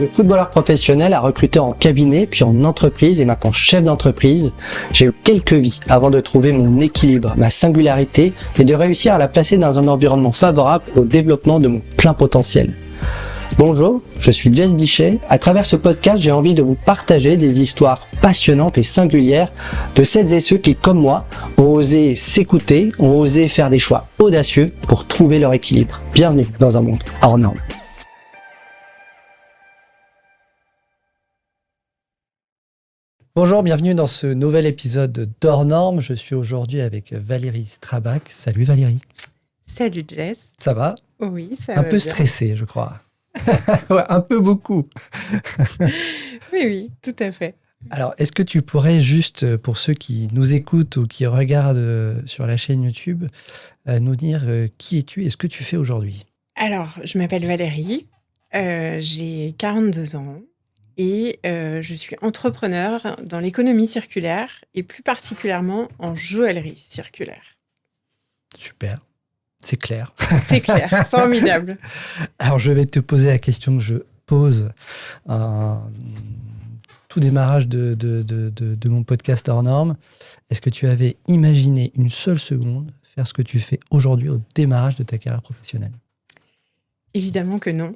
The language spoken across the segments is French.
de footballeur professionnel à recruteur en cabinet, puis en entreprise et maintenant chef d'entreprise, j'ai eu quelques vies avant de trouver mon équilibre, ma singularité et de réussir à la placer dans un environnement favorable au développement de mon plein potentiel. Bonjour, je suis Jess Bichet. À travers ce podcast, j'ai envie de vous partager des histoires passionnantes et singulières de celles et ceux qui, comme moi, ont osé s'écouter, ont osé faire des choix audacieux pour trouver leur équilibre. Bienvenue dans un monde hors norme. Bonjour, bienvenue dans ce nouvel épisode d'Hors Normes. Je suis aujourd'hui avec Valérie Strabach. Salut Valérie. Salut Jess. Ça va ? Oui, ça va. Un peu bien. Stressé, je crois. Ouais, un peu beaucoup. Oui, tout à fait. Alors, est-ce que tu pourrais juste, pour ceux qui nous écoutent ou qui regardent sur la chaîne YouTube, nous dire qui es-tu et ce que tu fais aujourd'hui ? Alors, je m'appelle Valérie, j'ai 42 ans et je suis entrepreneur dans l'économie circulaire et plus particulièrement en joaillerie circulaire. Super, c'est clair. C'est clair, formidable. Alors, je vais te poser la question que je pose en tout démarrage de mon podcast Hors Normes. Est-ce que tu avais imaginé une seule seconde faire ce que tu fais aujourd'hui au démarrage de ta carrière professionnelle ? Évidemment que non.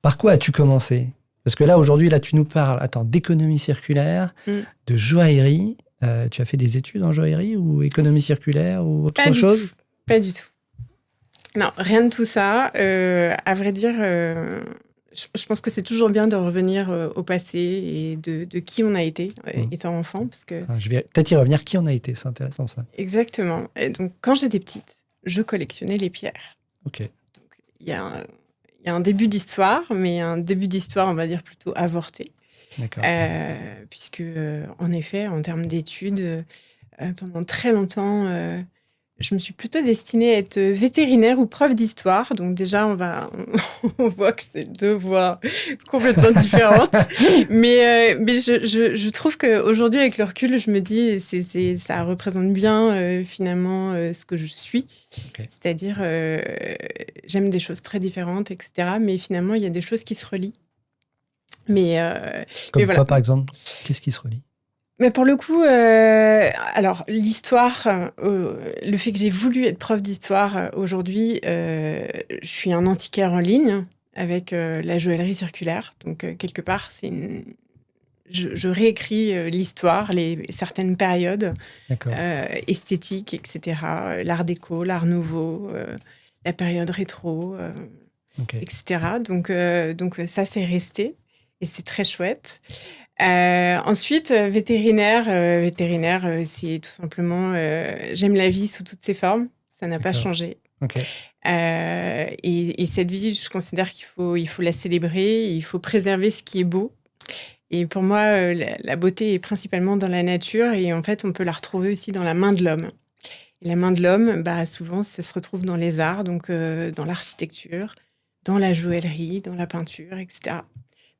Par quoi as-tu commencé ? Parce que là, aujourd'hui, tu nous parles d'économie circulaire, de joaillerie. Tu as fait des études en joaillerie ou économie circulaire ou autre chose ? Pas du tout. Non, rien de tout ça. À vrai dire, je pense que c'est toujours bien de revenir au passé et de qui on a été étant enfant. Parce que... Je vais peut-être y revenir. Qui on a été ? C'est intéressant ça. Exactement. Et donc, quand j'étais petite, je collectionnais les pierres. Ok. Donc, il y a un début d'histoire, mais un début d'histoire, on va dire, plutôt avorté. D'accord. Puisque, en effet, en termes d'études, pendant très longtemps, je me suis plutôt destinée à être vétérinaire ou prof d'histoire. Donc déjà, on voit que c'est deux voies complètement différentes. mais je trouve qu'aujourd'hui, avec le recul, je me dis ça représente bien finalement ce que je suis. Okay. C'est-à-dire, j'aime des choses très différentes, etc. Mais finalement, il y a des choses qui se relient. Comme quoi, voilà. par exemple ? Qu'est-ce qui se relie ? Mais pour le coup, alors l'histoire, le fait que j'ai voulu être prof d'histoire aujourd'hui, je suis un antiquaire en ligne avec la joaillerie circulaire. Donc quelque part, je réécris l'histoire, certaines périodes esthétiques, etc. L'art déco, l'art nouveau, la période rétro, etc. Donc ça, c'est resté et c'est très chouette. Ensuite, vétérinaire, c'est tout simplement j'aime la vie sous toutes ses formes, ça n'a pas changé. Okay. Et cette vie, je considère qu'il faut la célébrer, il faut préserver ce qui est beau. Et pour moi, la beauté est principalement dans la nature et en fait, on peut la retrouver aussi dans la main de l'homme. Et la main de l'homme, souvent, ça se retrouve dans les arts, donc dans l'architecture, dans la joaillerie, dans la peinture, etc.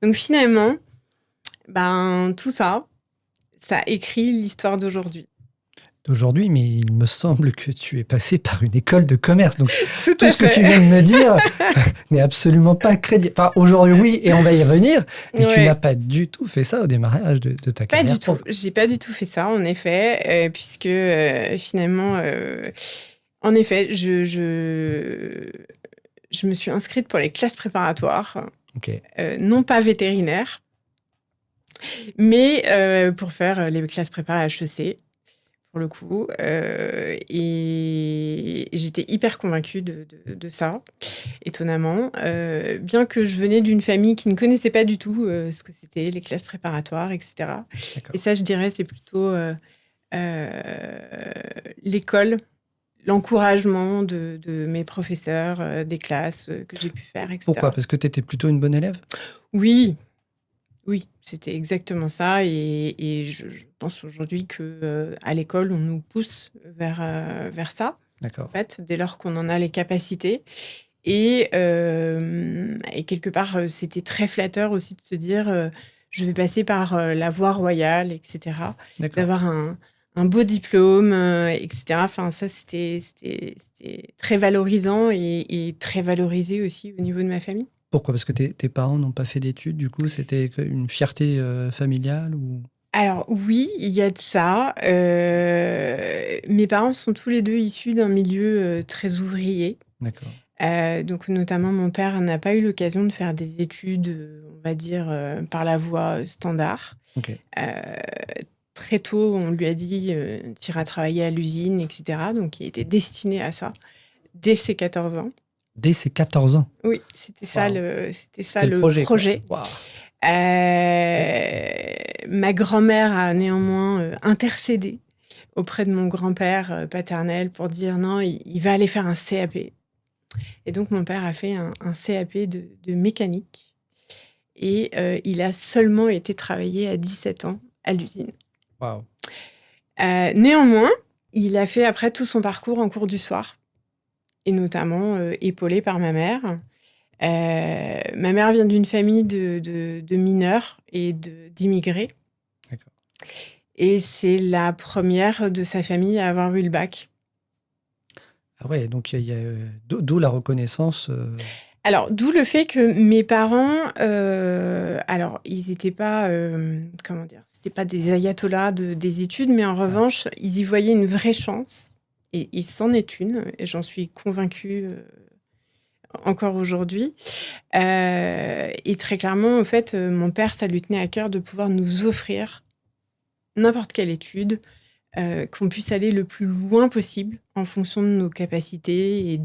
Donc finalement, tout ça écrit l'histoire d'aujourd'hui. D'aujourd'hui, mais il me semble que tu es passé par une école de commerce. Donc, tout ce fait. que tu viens de me dire n'est absolument pas crédible. Enfin, aujourd'hui, oui, et on va y revenir, mais tu n'as pas du tout fait ça au démarrage de ta carrière. Pas du tout. J'ai pas du tout fait ça, en effet, puisque finalement, en effet, je me suis inscrite pour les classes préparatoires, non pas vétérinaire, mais pour faire les classes prépa à HEC. Pour le coup, et j'étais hyper convaincue de ça, étonnamment, bien que je venais d'une famille qui ne connaissait pas du tout ce que c'était les classes préparatoires, etc. D'accord. Et ça, je dirais, c'est plutôt l'école, l'encouragement de mes professeurs, des classes que j'ai pu faire, etc. Pourquoi ? Parce que tu étais plutôt une bonne élève ? Oui, c'était exactement ça. Et je pense aujourd'hui qu'à l'école, on nous pousse vers ça. D'accord. En fait, dès lors qu'on en a les capacités. Et quelque part, c'était très flatteur aussi de se dire je vais passer par la voie royale, etc. D'accord. D'avoir un beau diplôme, etc. Enfin, ça, c'était très valorisant et très valorisé aussi au niveau de ma famille. Pourquoi? Parce que tes parents n'ont pas fait d'études, du coup, c'était une fierté familiale ou... Alors oui, il y a de ça. Mes parents sont tous les deux issus d'un milieu très ouvrier. D'accord. Donc notamment mon père n'a pas eu l'occasion de faire des études, on va dire, par la voie standard. Ok. Très tôt, on lui a dit tu iras travailler à l'usine, etc. Donc il était destiné à ça dès ses 14 ans. Dès ses 14 ans? Oui, c'était ça Wow. le le projet. projet. Wow. Ma grand-mère a néanmoins intercédé auprès de mon grand-père paternel pour dire non, il va aller faire un CAP. Et donc mon père a fait un CAP de mécanique. Et il a seulement été travailler à 17 ans à l'usine. Wow. Néanmoins, il a fait après tout son parcours en cours du soir, et notamment épaulé par ma mère. Ma mère vient d'une famille de mineurs et d'immigrés. D'accord. Et c'est la première de sa famille à avoir eu le bac. Ah ouais, donc il y a d'où la reconnaissance. Alors, d'où le fait que mes parents, alors, ils n'étaient pas, comment dire, c'était pas des ayatollahs des études, mais en revanche, ils y voyaient une vraie chance. Et c'en est une, et j'en suis convaincue encore aujourd'hui. Et très clairement, en fait, mon père, ça lui tenait à cœur de pouvoir nous offrir n'importe quelle étude, qu'on puisse aller le plus loin possible en fonction de nos capacités et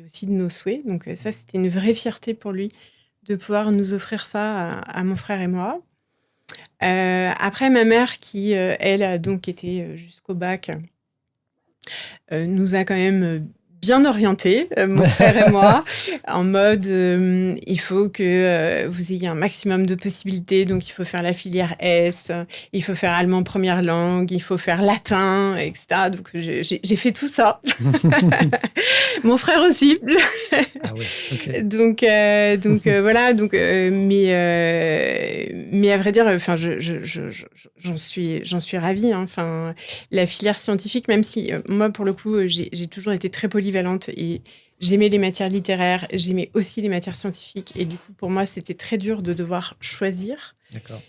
aussi de nos souhaits. Donc ça, c'était une vraie fierté pour lui de pouvoir nous offrir ça à mon frère et moi. Après, ma mère, qui, elle, a donc été jusqu'au bac, nous a quand même bien orientés, mon frère et moi, en mode il faut que vous ayez un maximum de possibilités, donc il faut faire la filière S, il faut faire allemand première langue, il faut faire latin, etc. Donc j'ai fait tout ça. Mon frère aussi. Ah ouais, ok. Donc voilà, mais à vrai dire, enfin, j'en suis ravie. Hein. Enfin, la filière scientifique, même si moi, pour le coup, j'ai toujours été très polyvalente et j'aimais les matières littéraires, j'aimais aussi les matières scientifiques. Et du coup, pour moi, c'était très dur de devoir choisir. D'accord.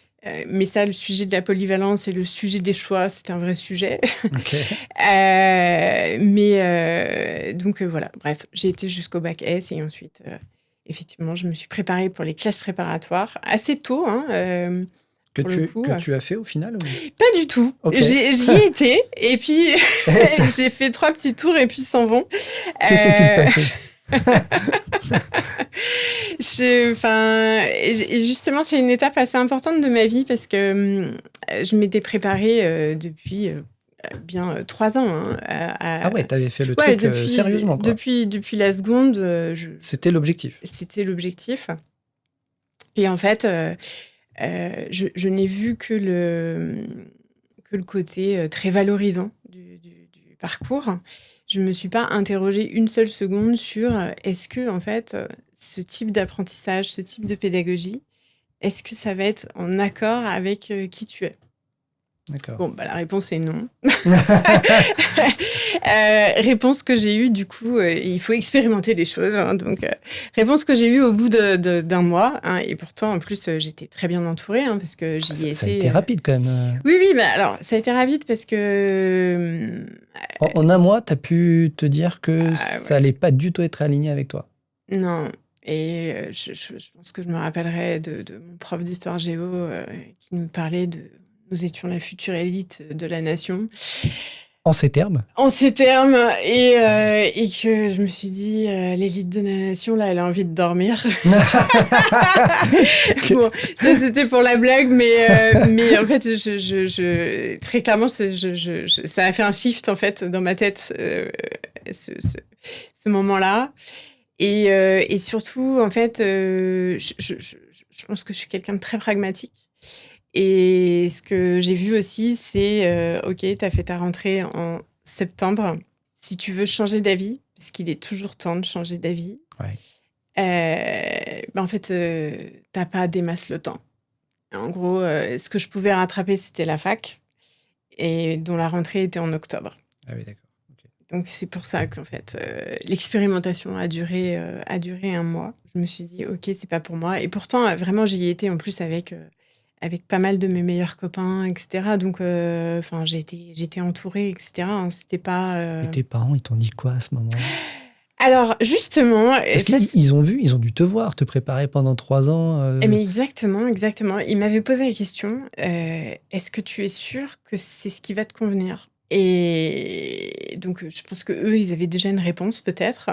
Mais ça, le sujet de la polyvalence et le sujet des choix, c'est un vrai sujet. Ok. Donc voilà, bref, j'ai été jusqu'au bac S et ensuite, effectivement, je me suis préparée pour les classes préparatoires assez tôt. Hein, que tu as fait au final ou... Pas du tout. Okay. J'y ai été et puis j'ai fait 3 petits tours et puis s'en vont. Que s'est-il passé? Et justement, c'est une étape assez importante de ma vie parce que je m'étais préparée depuis bien 3 ans. Hein, Ah ouais, t'avais fait le truc sérieusement, quoi. Depuis la seconde. C'était l'objectif. C'était l'objectif. Et en fait, je n'ai vu que le côté très valorisant du parcours. Je ne me suis pas interrogée une seule seconde sur est-ce que, en fait, ce type d'apprentissage, ce type de pédagogie, est-ce que ça va être en accord avec qui tu es? D'accord. Bon, bah, la réponse est non. Réponse que j'ai eue, du coup, il faut expérimenter les choses. Hein, donc, réponse que j'ai eue au bout d'un mois. Hein, et pourtant, en plus, j'étais très bien entourée hein, parce que j'y ai été... Ça a été rapide quand même. Oui, bah, alors, ça a été rapide parce que... En un mois, tu as pu te dire que ça allait pas du tout être aligné avec toi. Non. Et je pense que je me rappellerai de mon prof d'histoire géo qui nous parlait de... Nous étions la future élite de la nation. En ces termes? En ces termes. Et que je me suis dit, l'élite de la nation, là, elle a envie de dormir. Bon, ça, c'était pour la blague, mais en fait, très clairement, ça a fait un shift, en fait, dans ma tête, ce moment-là. Et surtout, en fait, je pense que je suis quelqu'un de très pragmatique. Et ce que j'ai vu aussi, c'est, OK, tu as fait ta rentrée en septembre. Si tu veux changer d'avis, parce qu'il est toujours temps de changer d'avis, en fait, tu n'as pas des masses le temps. En gros, ce que je pouvais rattraper, c'était la fac, et dont la rentrée était en octobre. Ah oui, d'accord. Okay. Donc, c'est pour ça qu'en fait, l'expérimentation a duré 1 mois. Je me suis dit, OK, c'est pas pour moi. Et pourtant, vraiment, j'y étais en plus avec pas mal de mes meilleurs copains, etc. Donc, j'étais entourée, etc. Hein. C'était pas... Et tes parents, ils t'ont dit quoi à ce moment-là? Alors, justement... Parce qu'ils ont vu, ils ont dû te voir, te préparer pendant 3 ans. Mais exactement. Ils m'avaient posé la question, est-ce que tu es sûr que c'est ce qui va te convenir? Et donc, je pense que eux, ils avaient déjà une réponse, peut-être,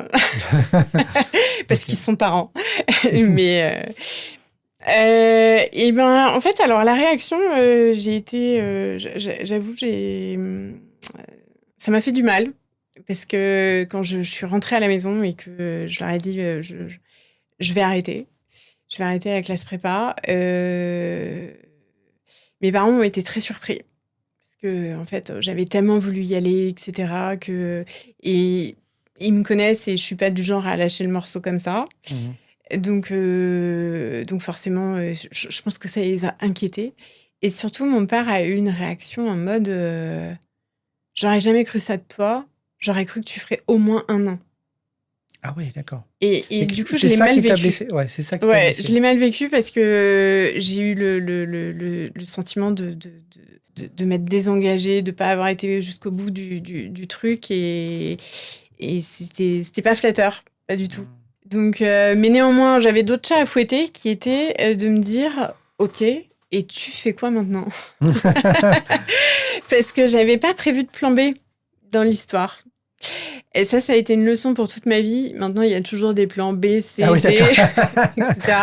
parce Ok. qu'ils sont parents. Mais et ben, en fait, alors la réaction, j'avoue, ça m'a fait du mal parce que quand je suis rentrée à la maison et que je leur ai dit, je vais arrêter. Je vais arrêter la classe prépa. Mes parents ont été très surpris. Parce que, en fait, j'avais tellement voulu y aller, etc. Et ils me connaissent et je suis pas du genre à lâcher le morceau comme ça. Donc forcément, je pense que ça les a inquiétés. Et surtout, mon père a eu une réaction en mode j'aurais jamais cru ça de toi. J'aurais cru que tu ferais au moins 1 an. Ah oui, d'accord. Et du coup, je C'est l'ai ça mal qui t'a vécu. blessé? Ouais, c'est ça qui t'a Ouais, blessé. je l'ai mal vécu parce que j'ai eu le sentiment de m'être désengagée, de pas avoir été jusqu'au bout du truc et c'était pas flatteur, pas du tout. Donc, mais néanmoins, j'avais d'autres chats à fouetter qui étaient de me dire, OK, et tu fais quoi maintenant? Parce que j'avais pas prévu de plan B dans l'histoire. Et ça a été une leçon pour toute ma vie. Maintenant, il y a toujours des plans B, C, Ah oui, D, d'accord. etc.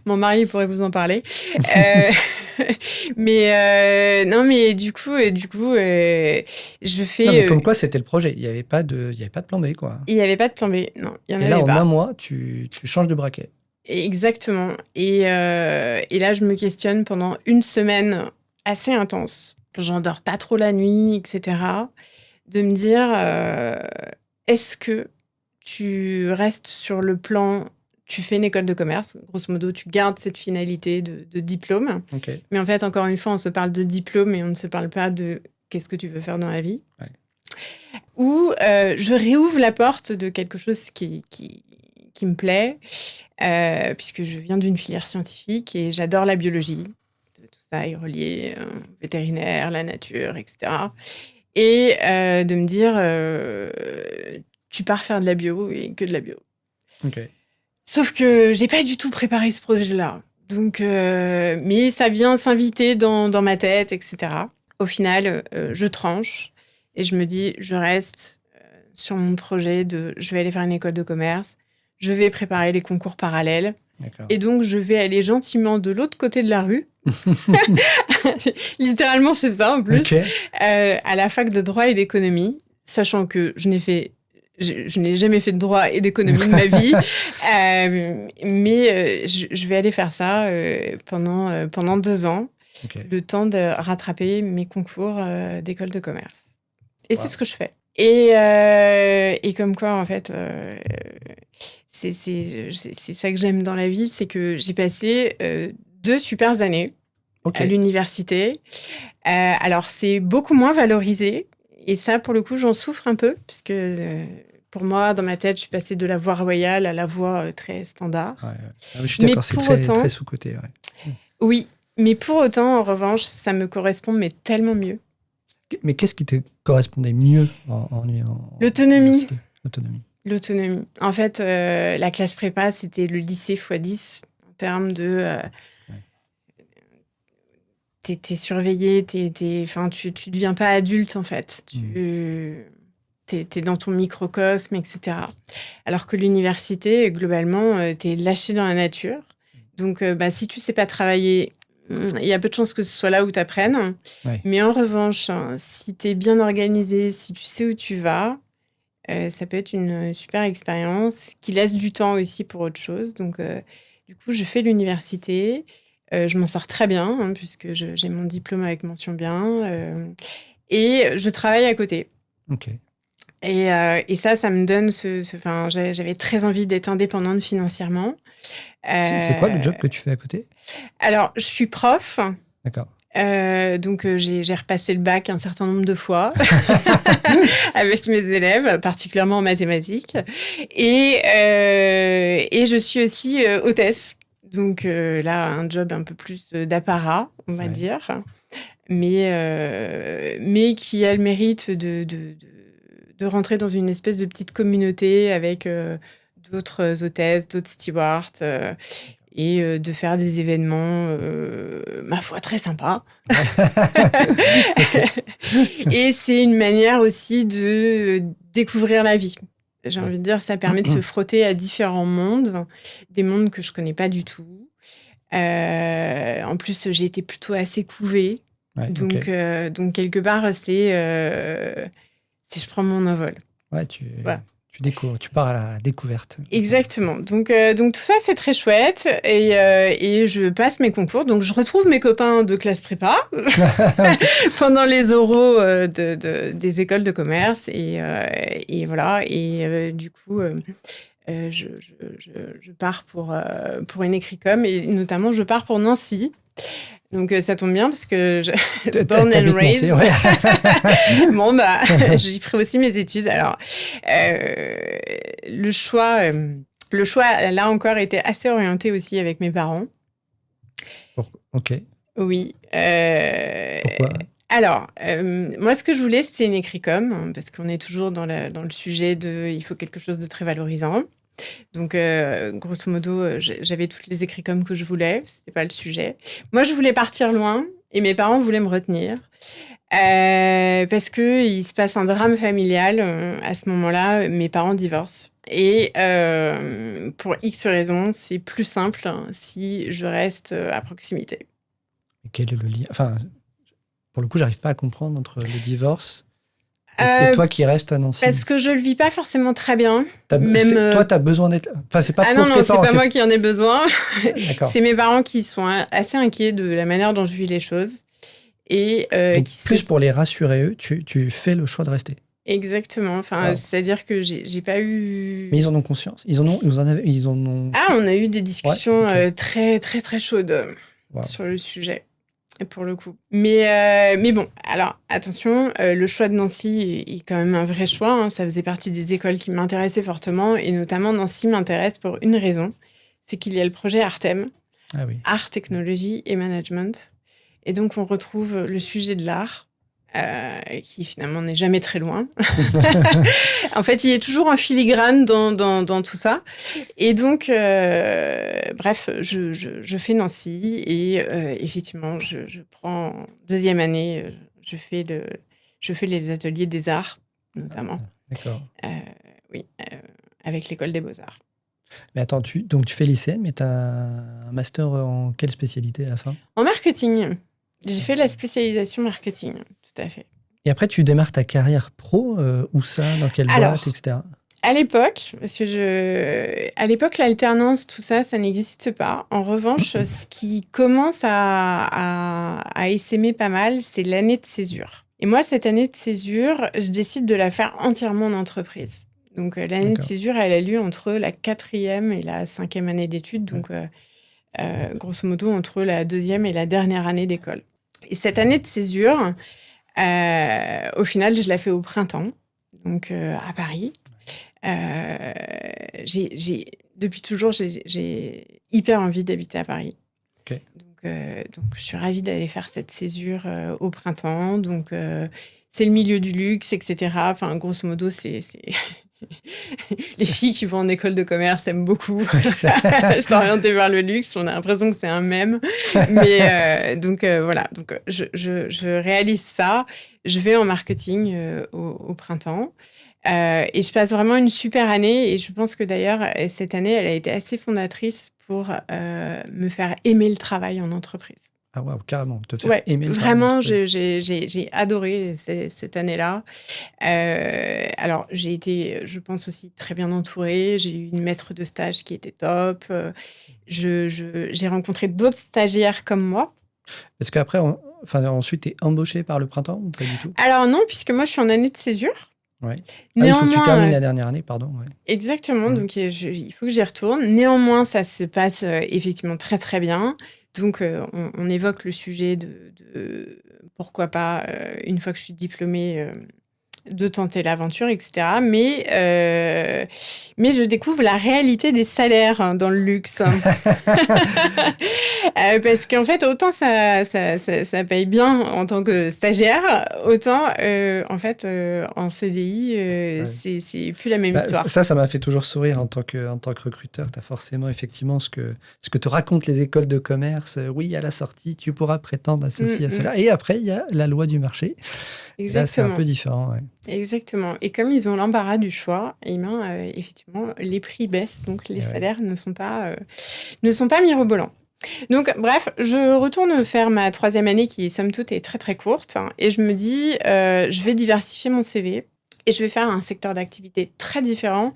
Mon mari pourrait vous en parler. Euh, mais non, mais du coup, je fais. Non, mais comme quoi, c'était le projet. Il y avait pas de plan B, quoi. Il n'y avait pas de plan B. Non, il y en Et là, avait en pas. 1 mois, tu changes de braquet. Exactement. Et là, je me questionne pendant une semaine assez intense. J'en dors pas trop la nuit, etc. De me dire, est-ce que tu restes sur le plan, tu fais une école de commerce, grosso modo, tu gardes cette finalité de diplôme. Ok. Mais en fait, encore une fois, on se parle de diplôme et on ne se parle pas de qu'est-ce que tu veux faire dans la vie. Ouais. Ou je réouvre la porte de quelque chose qui me plaît, puisque je viens d'une filière scientifique et j'adore la biologie. Tout ça est relié, vétérinaire, la nature, etc. Et de me dire, tu pars faire de la bio et que de la bio. Ok. Sauf que j'ai pas du tout préparé ce projet-là. Donc, mais ça vient s'inviter dans ma tête, etc. Au final, je tranche et je me dis, je reste sur mon projet je vais aller faire une école de commerce, je vais préparer les concours parallèles. D'accord. Et donc, je vais aller gentiment de l'autre côté de la rue. Littéralement, c'est ça en plus. Ok. À la fac de droit et d'économie, sachant que je n'ai jamais fait de droit et d'économie de ma vie. Mais je vais aller faire ça pendant 2 ans, Ok. le temps de rattraper mes concours d'école de commerce. Et Wow. c'est ce que je fais. Et comme quoi, en fait, c'est ça que j'aime dans la vie, c'est que j'ai passé 2 super années Ok. à l'université. Alors, c'est beaucoup moins valorisé. Et ça, pour le coup, j'en souffre un peu, puisque pour moi, dans ma tête, je suis passée de la voie royale à la voie très standard. Ouais, ouais. Ah, je suis Mais d'accord, c'est pour très, autant, très sous-coté. Ouais. oui, mais pour autant, en revanche, ça me correspond, mais tellement mieux. Mais qu'est-ce qui te correspondait mieux en L'autonomie. université? L'autonomie. L'autonomie. En fait, la classe prépa, c'était le lycée x10 en termes de... T'es surveillé, tu deviens pas adulte, en fait. T'es dans ton microcosme, etc. Alors que l'université, globalement, t'es lâché dans la nature. Donc, si tu sais pas travailler, il y a peu de chances que ce soit là où t'apprennes. Ouais. Mais en revanche, si t'es bien organisé, si tu sais où tu vas, ça peut être une super expérience qui laisse du temps aussi pour autre chose. Donc, du coup, je fais l'université. Je m'en sors très bien, hein, puisque j'ai mon diplôme avec mention bien. Et je travaille à côté. Ok. Et ça me donne j'avais très envie d'être indépendante financièrement. C'est quoi le job que tu fais à côté? Alors, je suis prof. D'accord. Donc, j'ai repassé le bac un certain nombre de fois avec mes élèves, particulièrement en mathématiques. Et je suis aussi hôtesse. Donc là, un job un peu plus d'apparat, on va dire, mais qui a le mérite de rentrer dans une espèce de petite communauté avec d'autres hôtesses, d'autres stewards, et de faire des événements, ma foi, très sympas. Et c'est une manière aussi de découvrir la vie. J'ai envie de dire, ça permet de se frotter à différents mondes, des mondes que je connais pas du tout. En plus, j'ai été plutôt assez couvée. Donc, quelque part, c'est je prends mon envol. Ouais, tu découvres, tu pars à la découverte. Exactement. Donc tout ça, c'est très chouette. Et je passe mes concours. Donc, je retrouve mes copains de classe prépa pendant les oraux des écoles de commerce. Et voilà. Et du coup, je pars pour une écricom. Et notamment, je pars pour Nancy. Donc, ça tombe bien parce que born and raised. Bon, bah, j'y ferai aussi mes études. Alors, le choix, là encore, était assez orienté aussi avec mes parents. Ok. Oui. Pourquoi ? Alors, moi, ce que je voulais, c'était une écricom, parce qu'on est toujours dans le sujet de il faut quelque chose de très valorisant. Donc, grosso modo, j'avais toutes les écricoms que je voulais. C'était pas le sujet. Moi, je voulais partir loin et mes parents voulaient me retenir. Parce qu'il se passe un drame familial à ce moment-là. Mes parents divorcent. Et pour X raisons, c'est plus simple si je reste à proximité. Et quel est le lien ? Enfin, pour le coup, j'arrive pas à comprendre entre le divorce et toi qui restes à Nancy. Parce que je le vis pas forcément très bien. Toi, tu as besoin d'être... Enfin, c'est pas pour tes parents. Non, c'est pas moi qui en ai besoin. C'est mes parents qui sont assez inquiets de la manière dont je vis les choses. Et donc, plus pour les rassurer, eux, tu fais le choix de rester. Exactement. Enfin, c'est-à-dire que j'ai pas eu... Mais ils en ont conscience. Ils en ont... Ah, on a eu des discussions très, très, très chaudes sur le sujet. Pour le coup. Mais bon, alors, attention, le choix de Nancy est quand même un vrai choix. Hein. Ça faisait partie des écoles qui m'intéressaient fortement. Et notamment, Nancy m'intéresse pour une raison. C'est qu'il y a le projet Artem. Ah oui. Art, technologie et management. Et donc, on retrouve le sujet de l'art, qui finalement n'est jamais très loin. En fait, il est toujours en filigrane dans tout ça. Et donc, bref, je fais Nancy et effectivement, je prends deuxième année, je fais les ateliers des arts, notamment. D'accord. Oui, avec l'école des beaux-arts. Mais attends, tu fais lycéenne, mais tu as un master en quelle spécialité à la fin ? En marketing. J'ai fait la spécialisation marketing, tout à fait. Et après, tu démarres ta carrière pro, où ça, dans quelle boîte, etc. À l'époque, l'alternance, tout ça, ça n'existe pas. En revanche, ce qui commence à essaimer pas mal, c'est l'année de césure. Et moi, cette année de césure, je décide de la faire entièrement en entreprise. Donc, l'année de césure, elle a lieu entre la 4e et la 5e année d'études. Donc, grosso modo, entre la 2e et la dernière année d'école. Et cette année de césure, au final, je la fais au printemps, donc à Paris. Depuis toujours, j'ai hyper envie d'habiter à Paris. Okay. Donc, je suis ravie d'aller faire cette césure au printemps. Donc, c'est le milieu du luxe, etc. Enfin, grosso modo, c'est... Les filles qui vont en école de commerce aiment beaucoup s'orienter vers le luxe. On a l'impression que c'est un mème. Mais donc, voilà. Donc, je réalise ça. Je vais en marketing au printemps. Et je passe vraiment une super année. Et je pense que d'ailleurs, cette année, elle a été assez fondatrice pour me faire aimer le travail en entreprise. Ah ouais, carrément, te faire aimer le travail. Vraiment, j'ai adoré cette année-là. Alors, j'ai été, je pense aussi, très bien entourée. J'ai eu une maître de stage qui était top. J'ai rencontré d'autres stagiaires comme moi. Est-ce qu'après, ensuite, tu es embauchée par le printemps ou pas du tout ? Alors non, puisque moi, je suis en année de césure. Ouais. Néanmoins, il faut que tu termines la dernière année, pardon. Ouais. Exactement, donc il faut que j'y retourne. Néanmoins, ça se passe effectivement très très bien. Donc on évoque le sujet de pourquoi pas, une fois que je suis diplômée, de tenter l'aventure, etc. Mais je découvre la réalité des salaires dans le luxe. Parce qu'en fait, autant ça paye bien en tant que stagiaire, autant en fait en CDI, c'est plus la même histoire. Ça m'a fait toujours sourire en tant que recruteur. Tu as forcément effectivement ce que te racontent les écoles de commerce. Oui, à la sortie, tu pourras prétendre à ceci, à cela. Et après, il y a la loi du marché. Exactement. Là, c'est un peu différent. Ouais. Exactement. Et comme ils ont l'embarras du choix, effectivement, les prix baissent, donc les salaires ne sont pas mirobolants. Donc, bref, je retourne faire ma 3e année qui, somme toute, est très, très courte. Et je me dis, je vais diversifier mon CV et je vais faire un secteur d'activité très différent.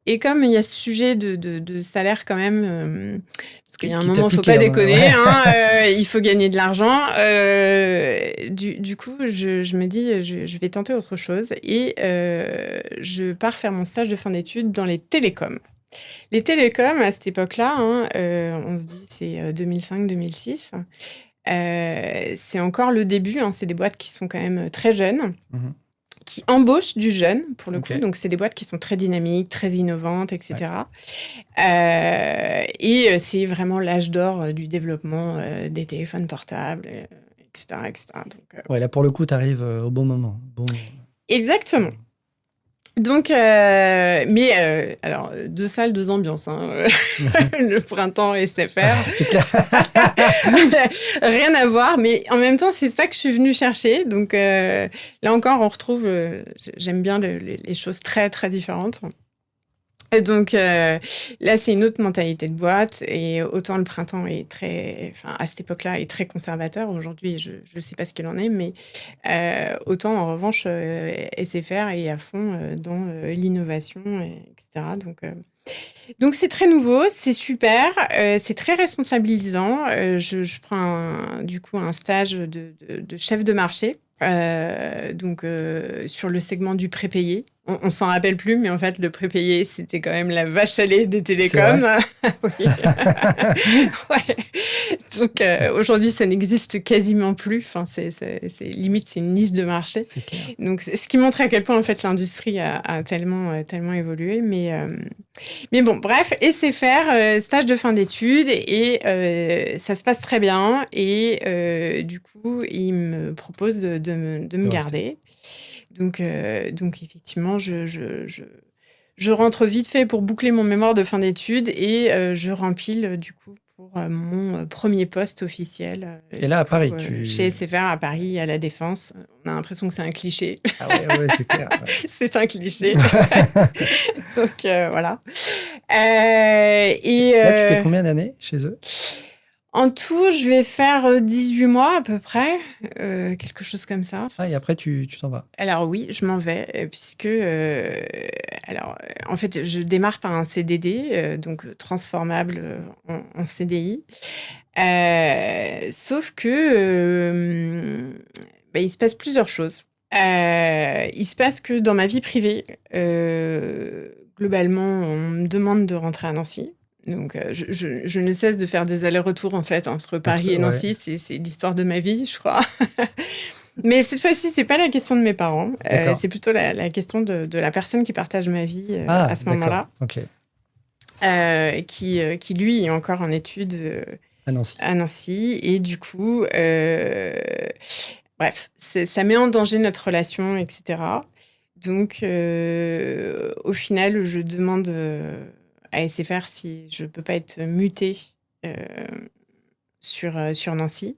Et comme il y a ce sujet de salaire quand même, parce qu'il y a un moment, il ne faut pas déconner, il faut gagner de l'argent. Du coup, je me dis, je vais tenter autre chose. Et je pars faire mon stage de fin d'études dans les télécoms. Les télécoms, à cette époque-là, on se dit c'est 2005-2006, c'est encore le début, c'est des boîtes qui sont quand même très jeunes, qui embauchent du jeune, pour le coup, donc c'est des boîtes qui sont très dynamiques, très innovantes, etc. Et c'est vraiment l'âge d'or du développement des téléphones portables, etc. Donc, là, pour le coup, tu arrives au bon moment. Exactement. Donc, alors, 2 salles, 2 ambiances. Le printemps et SFR. C'est clair. Rien à voir, mais en même temps, c'est ça que je suis venue chercher. Donc, là encore, on retrouve... j'aime bien les choses très, très différentes. Et donc, là, c'est une autre mentalité de boîte. Et autant le printemps est très... Enfin, à cette époque-là, est très conservateur. Aujourd'hui, je ne sais pas ce qu'il en est, mais autant, en revanche, SFR est à fond dans l'innovation, etc. Donc, c'est très nouveau, c'est super, c'est très responsabilisant. Je prends du coup un stage de chef de marché. Sur le segment du prépayé. On s'en rappelle plus, mais en fait, le prépayé, c'était quand même la vache à lait des télécoms. Oui. Ouais. Donc, aujourd'hui, ça n'existe quasiment plus. Enfin, limite, c'est une niche de marché. Donc, ce qui montre à quel point, en fait, l'industrie a tellement évolué. Mais bon, bref, et c'est faire stage de fin d'études et ça se passe très bien. Et du coup, il me propose de me garder. Donc, effectivement, je rentre vite fait pour boucler mon mémoire de fin d'études et je rempile du coup pour mon premier poste officiel. Et là, à Paris, chez SFR à Paris, à La Défense. On a l'impression que c'est un cliché. Ah ouais, c'est clair. Ouais. C'est un cliché. Donc, voilà. Et, là, tu fais combien d'années chez eux ? En tout, je vais faire 18 mois à peu près, quelque chose comme ça. Et après, tu t'en vas ? Alors oui, je m'en vais, puisque... en fait, je démarre par un CDD, donc transformable en CDI. Sauf que il se passe plusieurs choses. Il se passe que dans ma vie privée, globalement, on me demande de rentrer à Nancy. Donc, je ne cesse de faire des allers-retours, en fait, entre Paris et Nancy. Ouais. C'est l'histoire de ma vie, je crois. Mais cette fois-ci, c'est pas la question de mes parents. C'est plutôt la question de la personne qui partage ma vie à ce moment-là. Ok. Qui, lui, est encore en études à Nancy. Et du coup, bref, ça met en danger notre relation, etc. Donc, au final, je demande... à SFR si je peux pas être mutée sur Nancy.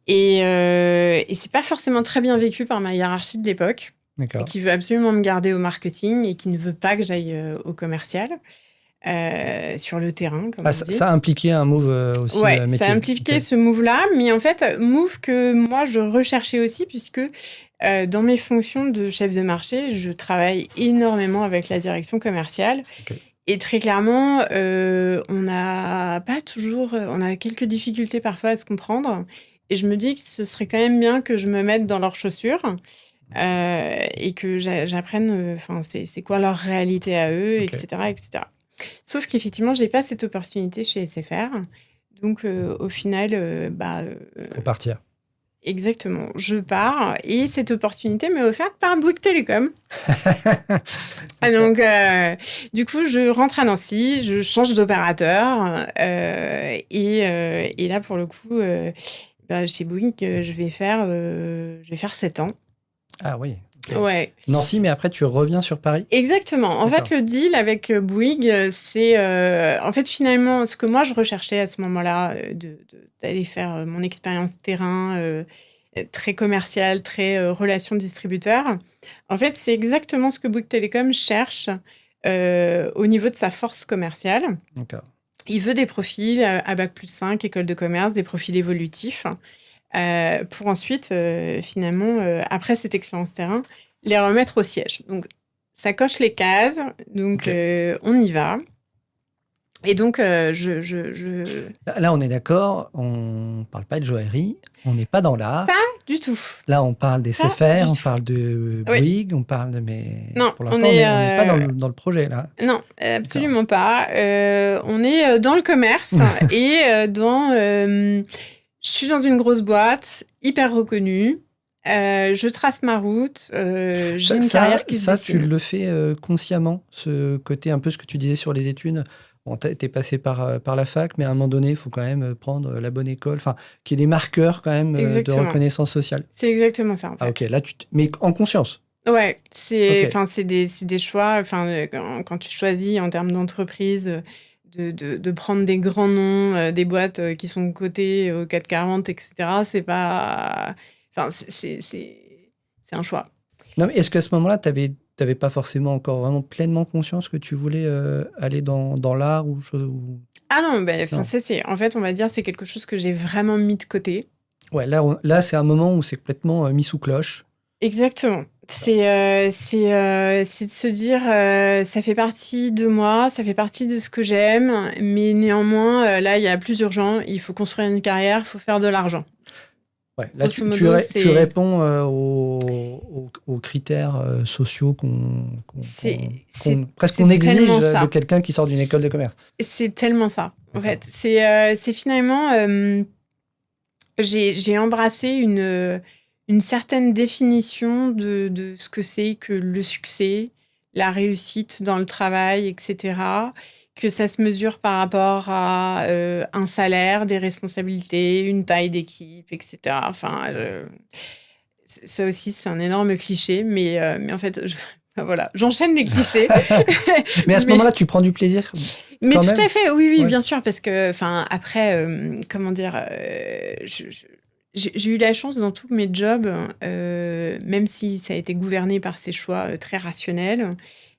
Et c'est pas forcément très bien vécu par ma hiérarchie de l'époque, qui veut absolument me garder au marketing et qui ne veut pas que j'aille au commercial. Sur le terrain, comme on dit. Ça a impliqué un move aussi métier. Ça a impliqué ce move-là, mais en fait, move que moi, je recherchais aussi, puisque dans mes fonctions de chef de marché, je travaille énormément avec la direction commerciale. Et très clairement, on a quelques difficultés parfois à se comprendre. Et je me dis que ce serait quand même bien que je me mette dans leurs chaussures. et que j'apprenne c'est quoi leur réalité à eux, Ok. etc. Sauf qu'effectivement, j'ai pas cette opportunité chez SFR. Donc, au final, Faut partir. exactement, je pars et cette opportunité m'est offerte par Bouygues Télécom. Donc, du coup, je rentre à Nancy, je change d'opérateur et là, pour le coup, chez Bouygues, je vais faire 7 ans. Ah oui. Ok. Ouais. Nancy, mais après tu reviens sur Paris. Exactement. En D'accord. fait, le deal avec Bouygues, c'est en fait finalement ce que moi je recherchais à ce moment-là, d'aller faire mon expérience terrain très commerciale, très relation distributeur. En fait, c'est exactement ce que Bouygues Télécom cherche au niveau de sa force commerciale. D'accord. Il veut des profils à bac+5, école de commerce, des profils évolutifs, pour ensuite, finalement, après cette expérience terrain, les remettre au siège. Donc, ça coche les cases, donc Ok. on y va. Et donc, Là, on est d'accord, on parle pas de joaillerie, on n'est pas dans l'art. Pas du tout. Là, on parle des Pas SFR, du on tout. parle de Oui. Bouygues, on parle de... Mais Non, pour on l'instant, est... on n'est pas dans le projet, là. Non, absolument pas. On est dans le commerce et je suis dans une grosse boîte, hyper reconnue. Je trace ma route. J'ai une carrière qui se Ça, tu dessine. le fais consciemment, ce côté un peu ce que tu disais sur les études. Bon, t'es passé par la fac, mais à un moment donné, il faut quand même prendre la bonne école, enfin, qu'il y ait des marqueurs quand même de Exactement. reconnaissance sociale. C'est exactement ça, en fait. Ah ok, là, mais en conscience. Ouais, Ok. c'est des choix. Quand tu choisis en termes d'entreprise de prendre des grands noms, des boîtes qui sont cotées au 440, etc., c'est pas. Enfin, c'est un choix. Non, mais est-ce qu'à ce moment-là, t'avais pas forcément encore vraiment pleinement conscience que tu voulais aller dans l'art ou chose ou... Ah non, Non. en fait, on va dire, c'est quelque chose que j'ai vraiment mis de côté. Ouais, là c'est un moment où c'est complètement mis sous cloche. Exactement. C'est de se dire, ça fait partie de moi, ça fait partie de ce que j'aime, mais néanmoins, là, il y a plus urgent, il faut construire une carrière, il faut faire de l'argent. Ouais, là, Grosso modo, tu réponds aux critères sociaux presque qu'on c'est exige tellement de ça. quelqu'un qui sort d'une école de commerce. C'est tellement ça, en D'accord. fait. C'est finalement, j'ai embrassé une certaine définition de ce que c'est que le succès, la réussite dans le travail, etc. Que ça se mesure par rapport à un salaire, des responsabilités, une taille d'équipe, etc. Enfin, ça aussi, c'est un énorme cliché, mais en fait, voilà, j'enchaîne les clichés. Mais à ce Mais- moment-là, tu prends du plaisir Mais quand tout même. à fait, oui, Ouais. bien sûr, parce que, après, comment dire, j'ai eu la chance dans tous mes jobs, même si ça a été gouverné par ces choix très rationnels,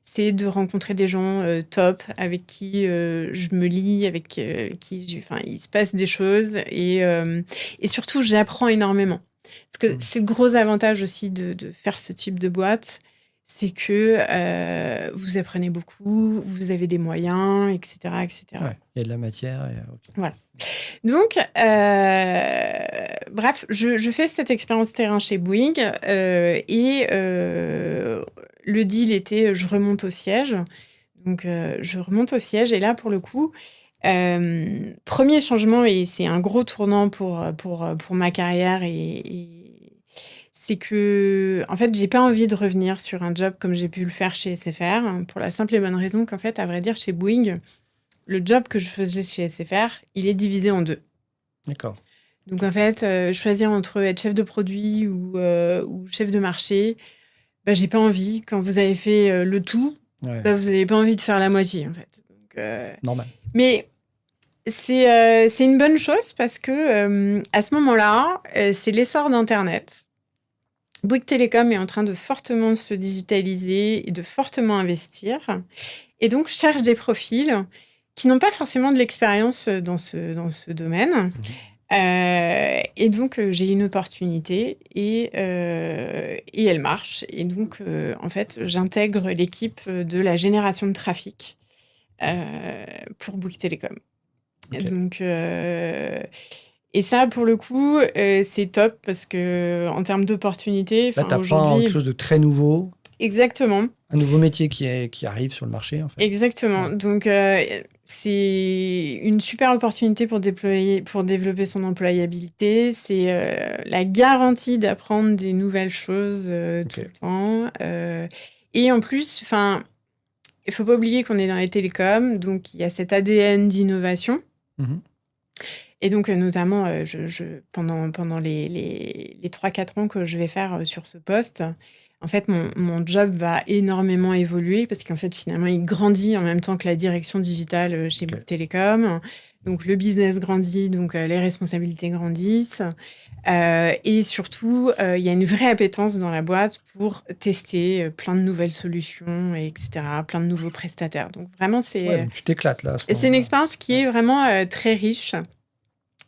c'est de rencontrer des gens top, avec qui je me lie, avec qui il se passe des choses, et surtout, j'apprends énormément. Parce que c'est le gros avantage aussi de faire ce type de boîte, c'est que vous apprenez beaucoup, vous avez des moyens, etc. etc. Ouais, il y a de la matière. Ok. Donc, bref, je fais cette expérience terrain chez Bouygues et le deal était je remonte au siège. Donc, je remonte au siège et là, pour le coup, premier changement, et c'est un gros tournant pour ma carrière, et c'est que, en fait, j'ai pas envie de revenir sur un job comme j'ai pu le faire chez SFR, pour la simple et bonne raison qu'en fait, à vrai dire, chez Bouygues, le job que je faisais chez SFR, il est divisé en deux. D'accord. Donc, en fait, choisir entre être chef de produit ou chef de marché, j'ai pas envie. Quand vous avez fait le tout, Ouais. vous avez pas envie de faire la moitié, en fait. Donc, Normal. mais c'est une bonne chose parce que à ce moment-là, c'est l'essor d'Internet. Bouygues Télécom est en train de fortement se digitaliser et de fortement investir. Et donc, cherche des profils qui n'ont pas forcément de l'expérience dans ce domaine. Et donc, j'ai une opportunité et elle marche. Et donc, en fait, j'intègre l'équipe de la génération de trafic pour Bouygues Télécom. Ok. Donc, Et ça, pour le coup, c'est top parce que en termes d'opportunités, Là, tu apprends aujourd'hui... quelque chose de très nouveau, Exactement. un nouveau métier qui arrive sur le marché, en fait. Exactement. Ouais. Donc, c'est une super opportunité pour développer son employabilité. C'est la garantie d'apprendre des nouvelles choses tout Ok. le temps. Et en plus, il faut pas oublier qu'on est dans les télécoms, donc il y a cet ADN d'innovation. Mhm. Et donc, notamment, pendant les 3-4 ans que je vais faire sur ce poste, en fait, mon job va énormément évoluer parce qu'en fait, finalement, il grandit en même temps que la direction digitale chez Ok. Bouygues Télécom. Donc, le business grandit, donc les responsabilités grandissent. Et surtout, il y a une vraie appétence dans la boîte pour tester plein de nouvelles solutions, etc., plein de nouveaux prestataires. Donc, vraiment, Ouais, donc tu t'éclates là à ce c'est une moment-là. expérience qui est vraiment très riche.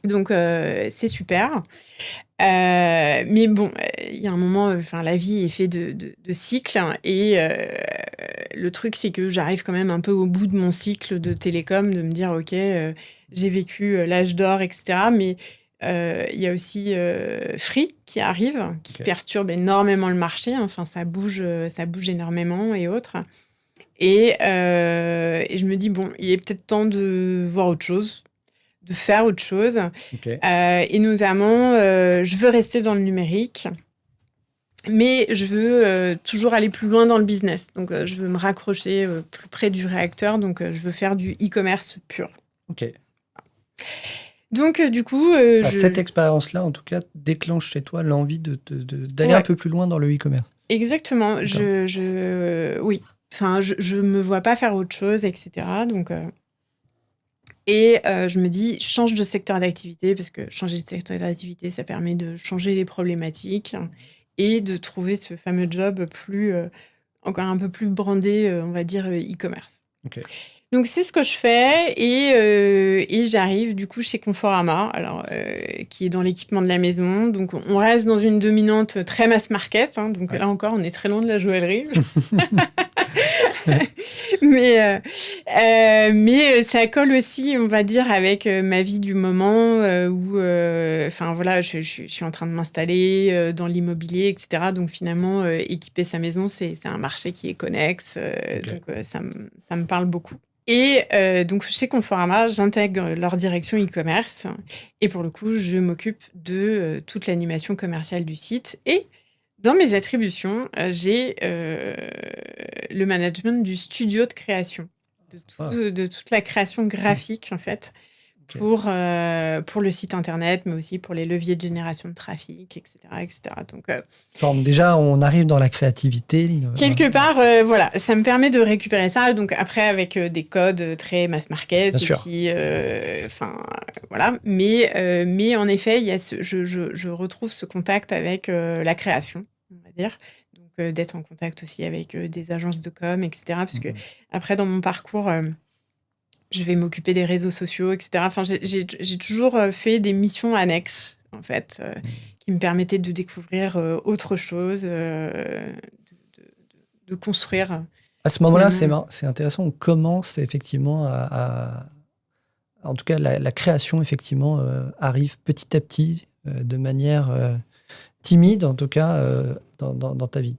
Donc, c'est super. Mais bon, il y a un moment, la vie est faite de cycles. Et le truc, c'est que j'arrive quand même un peu au bout de mon cycle de télécom, de me dire, OK, j'ai vécu l'âge d'or, etc. Mais il y a aussi Free qui arrive, qui Ok. perturbe énormément le marché. Enfin, ça bouge énormément et autres. Et je me dis, bon, il est peut-être temps de voir autre chose, de faire autre chose. Ok. Et notamment, je veux rester dans le numérique, mais je veux toujours aller plus loin dans le business. Donc, je veux me raccrocher plus près du réacteur. Donc, je veux faire du e-commerce pur. Ok. Donc, du coup, Cette expérience-là, en tout cas, déclenche chez toi l'envie d'aller un Ouais, peu plus loin dans le e-commerce. exactement. D'accord. Oui. Enfin, je me vois pas faire autre chose, etc. Donc, et je me dis, change de secteur d'activité, parce que changer de secteur d'activité, ça permet de changer les problématiques et de trouver ce fameux job encore un peu plus brandé, on va dire, e-commerce. Ok. Donc, c'est ce que je fais et j'arrive du coup chez Conforama, alors, qui est dans l'équipement de la maison. Donc, on reste dans une dominante très mass market. Donc, Ouais. là encore, on est très loin de la joaillerie. Mais ça colle aussi, on va dire, avec ma vie du moment où, voilà, je suis en train de m'installer dans l'immobilier, etc. Donc finalement, équiper sa maison, c'est un marché qui est connexe. Ok. Donc ça me parle beaucoup. Et donc chez Conforama, j'intègre leur direction e-commerce. Et pour le coup, je m'occupe de toute l'animation commerciale du site. Et dans mes attributions, j'ai le management du studio de création, Ah, de toute la création graphique, en fait, ok. pour le site internet, mais aussi pour les leviers de génération de trafic, etc. etc. Donc, Déjà, on arrive dans la créativité. quelque part, voilà, ça me permet de récupérer ça. Donc, après, avec des codes très mass market, Bien et sûr. puis, voilà. Mais en effet, il y a je retrouve ce contact avec la création, on va dire. Donc, d'être en contact aussi avec des agences de com, etc. Parce que, Mhm. après, dans mon parcours, je vais m'occuper des réseaux sociaux, etc. Enfin, j'ai toujours fait des missions annexes, en fait, qui me permettaient de découvrir autre chose, de construire À ce moment-là, finalement. c'est intéressant. On commence effectivement en tout cas, la création effectivement arrive petit à petit, de manière timide, en tout cas, dans ta vie.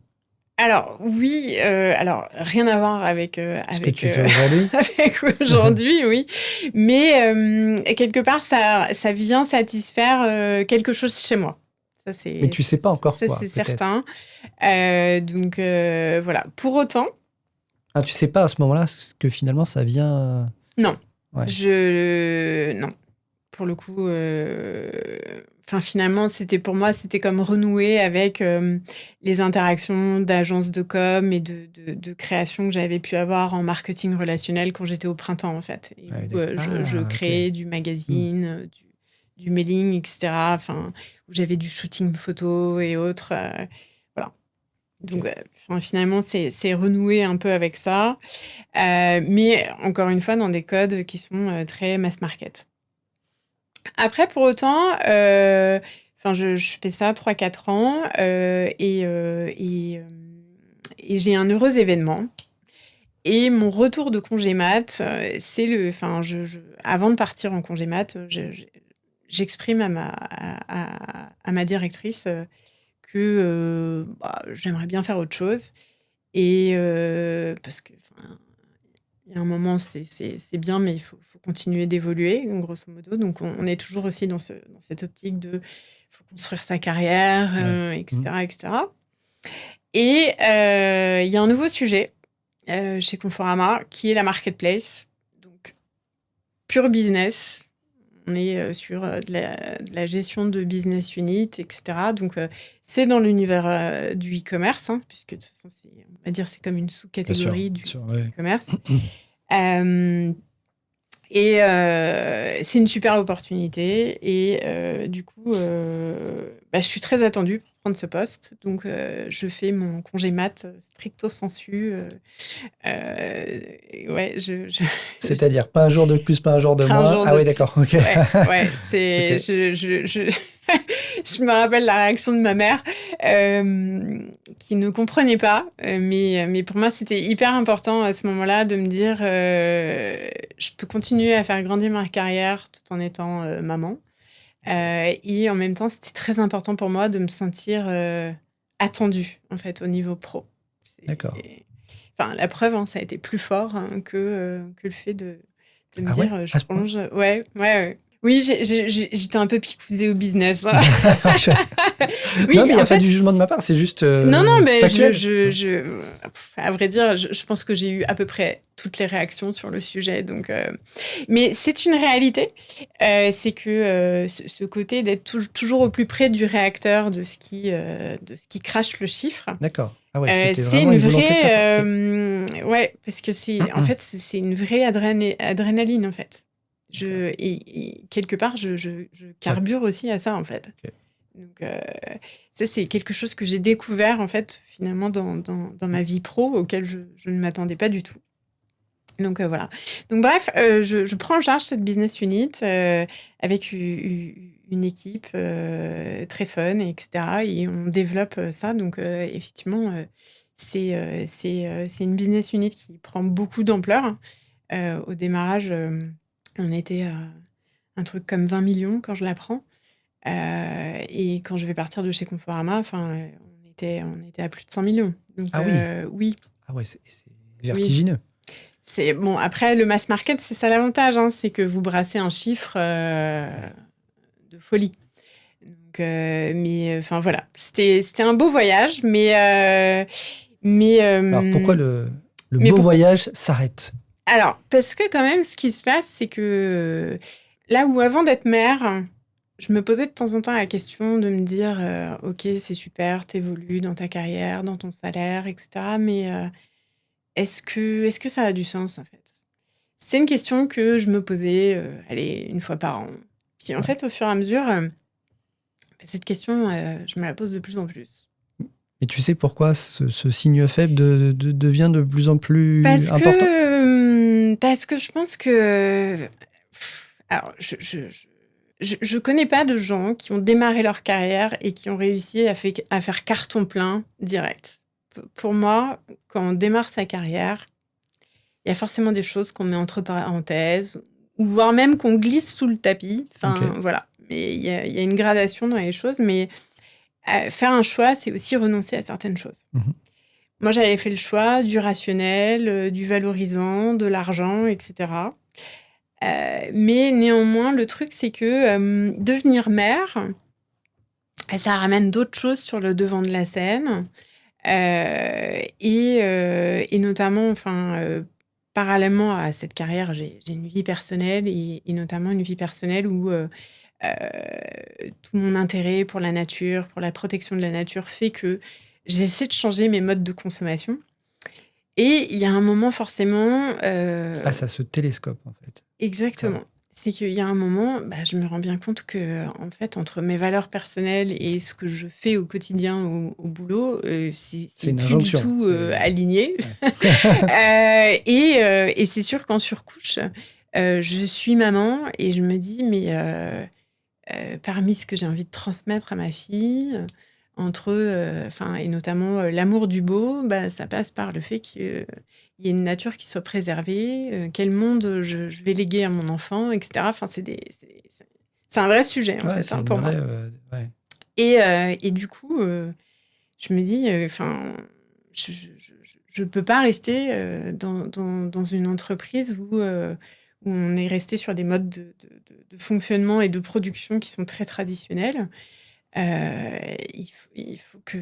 Alors oui, alors rien à voir avec Ce que tu fais aujourd'hui. avec aujourd'hui, oui. Mais quelque part, ça vient satisfaire quelque chose chez moi. Ça, Mais tu sais pas encore quoi, c'est peut-être. certain. Donc voilà. Pour autant, Ah, tu sais pas à ce moment-là que finalement ça vient. non. Ouais. Non. Pour le coup, finalement, pour moi, c'était comme renouer avec les interactions d'agences de com et de création que j'avais pu avoir en marketing relationnel quand j'étais au printemps, en fait. Et Ouais, où d'accord. je Ok. créais du Hmm. magazine, du mailing, etc. Où j'avais du shooting photo et autres. Voilà. Donc, Ok. finalement, c'est renouer un peu avec ça. Mais encore une fois, dans des codes qui sont très mass market. Après, pour autant, je fais ça 3-4 ans et j'ai un heureux événement. Et mon retour de congé mat, c'est avant de partir en congé mat, j'exprime à ma directrice que j'aimerais bien faire autre chose. Et parce que, il y a un moment, c'est bien, mais il faut continuer d'évoluer, grosso modo. Donc, on est toujours aussi dans cette optique de faut construire sa carrière, etc., etc. Et il y a un nouveau sujet chez Conforama qui est la marketplace. Donc, pure business. On est sur de la gestion de business unit, etc. Donc, c'est dans l'univers du e-commerce, puisque de toute façon, on va dire c'est comme une sous-catégorie du e-commerce. Et c'est une super opportunité. Et du coup, je suis très attendue pour prendre ce poste. Donc, je fais mon congé mat stricto sensu. C'est-à-dire pas un jour de plus, pas un jour de moins. Ah oui, d'accord. Okay. Ouais, c'est. Okay. Je me rappelle la réaction de ma mère qui ne comprenait pas, mais pour moi c'était hyper important à ce moment-là de me dire je peux continuer à faire grandir ma carrière tout en étant maman, et en même temps c'était très important pour moi de me sentir attendue en fait au niveau pro. D'accord. Enfin, la preuve, ça a été plus fort que le fait de me dire je prolonge. Ouais. Oui, j'étais un peu picousée au business. Oui, non, mais il n'y a pas du jugement de ma part, c'est juste. Non, mais à vrai dire, je pense que j'ai eu à peu près toutes les réactions sur le sujet. Donc, mais c'est une réalité. C'est que ce côté d'être toujours au plus près du réacteur, de ce qui crache le chiffre. D'accord. Ah ouais, c'était vraiment une volonté de ta part. Ouais, parce que en fait, c'est une vraie adrénaline, en fait. Et quelque part, je carbure aussi à ça, en fait. Okay. Donc, ça, c'est quelque chose que j'ai découvert, en fait, finalement, dans ma vie pro, auquel je ne m'attendais pas du tout. Donc, voilà. Donc, bref, je prends en charge cette business unit avec une équipe très fun, etc. Et on développe ça. Donc, effectivement, c'est une business unit qui prend beaucoup d'ampleur. Au démarrage, on était à un truc comme 20 millions quand je la prends. Et quand je vais partir de chez Conforama, on était à plus de 100 millions. Donc, ah oui. Oui. Ah ouais, c'est vertigineux. Oui. Bon, après, le mass market, c'est ça l'avantage, c'est que vous brassez un chiffre de folie. Donc, mais voilà, c'était un beau voyage, mais alors pourquoi le beau voyage s'arrête? Alors, parce que quand même, ce qui se passe, c'est que là où avant d'être mère, je me posais de temps en temps la question de me dire ok, c'est super, t'évolues dans ta carrière, dans ton salaire, etc. Mais est-ce que ça a du sens, en fait? C'est une question que je me posais une fois par an. Puis en fait, au fur et à mesure, cette question, je me la pose de plus en plus. Et tu sais pourquoi ce signe faible devient de plus en plus important? Parce que je pense que... Alors, je connais pas de gens qui ont démarré leur carrière et qui ont réussi à faire carton plein direct. Pour moi, quand on démarre sa carrière, il y a forcément des choses qu'on met entre parenthèses, ou voire même qu'on glisse sous le tapis. Voilà. Mais il y a une gradation dans les choses. Mais faire un choix, c'est aussi renoncer à certaines choses. Mm-hmm. Moi, j'avais fait le choix du rationnel, du valorisant, de l'argent, etc. Mais néanmoins, le truc, c'est que devenir mère, ça ramène d'autres choses sur le devant de la scène. Et notamment, parallèlement à cette carrière, j'ai une vie personnelle et notamment une vie personnelle où tout mon intérêt pour la nature, pour la protection de la nature fait que j'essaie de changer mes modes de consommation. Et il y a un moment forcément... ça se télescope en fait. Exactement. C'est qu'il y a un moment, je me rends bien compte que, en fait, entre mes valeurs personnelles et ce que je fais au quotidien au boulot, c'est une plus injonction. Du tout aligné. Ouais. Et c'est sûr qu'en surcouche, je suis maman et je me dis, mais parmi ce que j'ai envie de transmettre à ma fille, et notamment l'amour du beau, ça passe par le fait qu'il y ait une nature qui soit préservée, quel monde je vais léguer à mon enfant, etc. C'est un vrai sujet, en Ouais, fait, c'est une pour moi. vraie. Ouais. Et du coup, je me dis, je peux pas rester dans une entreprise où on est resté sur des modes de fonctionnement et de production qui sont très traditionnels. Il faut que...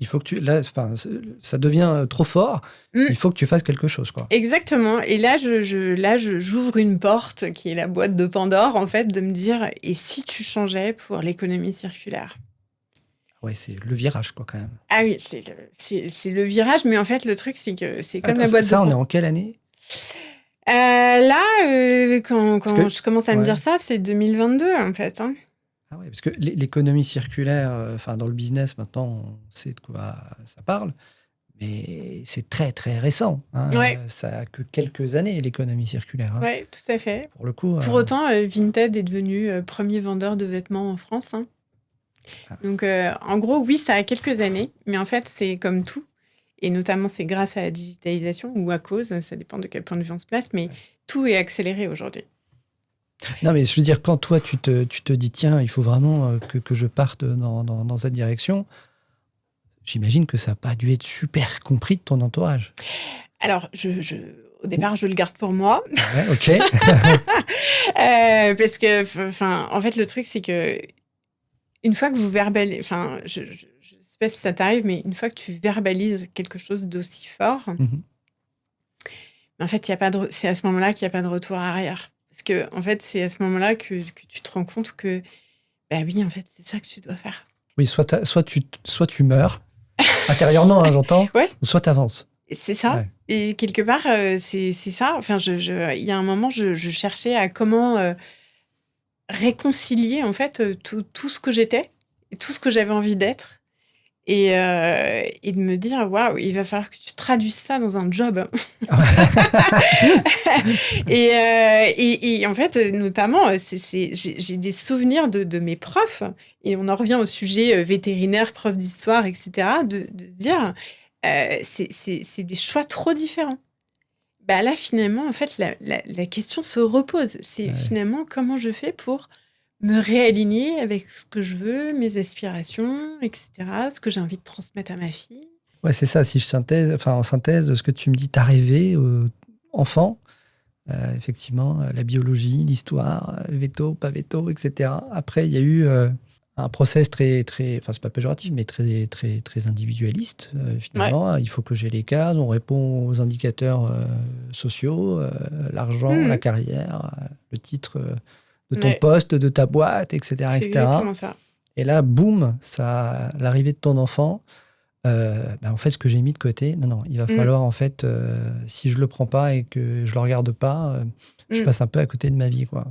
Il faut que tu. Là, enfin, ça devient trop fort. Mm, Il faut que tu fasses quelque chose, quoi. exactement. Et là, j'ouvre une porte qui est la boîte de Pandore, en fait, de me dire, et si tu changeais pour l'économie circulaire? Ouais, c'est le virage, quoi, quand même. Ah oui, c'est le virage, mais en fait, le truc, c'est que c'est comme Attends, la boîte de ça, on est Pandore. en quelle année? Là, quand Parce que, je commence à me ouais. dire ça, c'est 2022, en fait. Hein. Ah ouais, parce que l'économie circulaire, enfin, dans le business, maintenant, on sait de quoi ça parle. Mais c'est très, très récent. Hein. Ouais, Ça a que quelques années, l'économie circulaire. Hein. ouais, tout à fait. Pour le coup. Pour autant, Vinted est devenu premier vendeur de vêtements en France. Hein. Ah, Donc, en gros, oui, ça a quelques années, mais en fait, c'est comme tout. Et notamment, c'est grâce à la digitalisation ou à cause, ça dépend de quel point de vue on se place, mais tout est accéléré aujourd'hui. non, mais je veux dire, quand toi, tu te dis, tiens, il faut vraiment que je parte dans cette direction, j'imagine que ça n'a pas dû être super compris de ton entourage. Alors, au départ, je le garde pour moi. Ouais, ok. Parce que, enfin, en fait, le truc, c'est que une fois que vous verbalisez, enfin, je sais pas si ça t'arrive, mais une fois que tu verbalises quelque chose d'aussi fort, Mhm. en fait, c'est à ce moment-là qu'il n'y a pas de retour arrière. Parce que, en fait, c'est à ce moment-là que tu te rends compte que, bah oui, en fait, c'est ça que tu dois faire. Oui, soit tu meurs, intérieurement, hein, j'entends, Ouais. ou soit tu avances. C'est ça. Ouais. Et quelque part, c'est ça. Enfin, il y a un moment, je cherchais à comment réconcilier, en fait, tout ce que j'étais et tout ce que j'avais envie d'être. Et de me dire, waouh, il va falloir que tu traduises ça dans un job. Et en fait, notamment, j'ai des souvenirs de mes profs, et on en revient au sujet vétérinaire, prof d'histoire, etc., de se dire, c'est des choix trop différents. Bah là, finalement, en fait, la question se repose. C'est Ouais. finalement comment je fais pour me réaligner avec ce que je veux, mes aspirations, etc., ce que j'ai envie de transmettre à ma fille. Ouais, c'est ça. Si je synthèse, enfin, en synthèse de ce que tu me dis, t'as rêvé, enfant, effectivement, la biologie, l'histoire, veto, pas veto, etc. Après, il y a eu un process très, très, enfin, c'est pas péjoratif, mais très, très, très individualiste, finalement. Il faut que j'ai les cases, on répond aux indicateurs sociaux, l'argent, la Mhm. carrière, le titre de ton Ouais, poste, de ta boîte, etc., c'est etc. exactement ça. Et là, boum, ça, l'arrivée de ton enfant. En fait, ce que j'ai mis de côté, non, il va Mm, falloir, en fait, si je le prends pas et que je le regarde pas, je mm. passe un peu à côté de ma vie, quoi.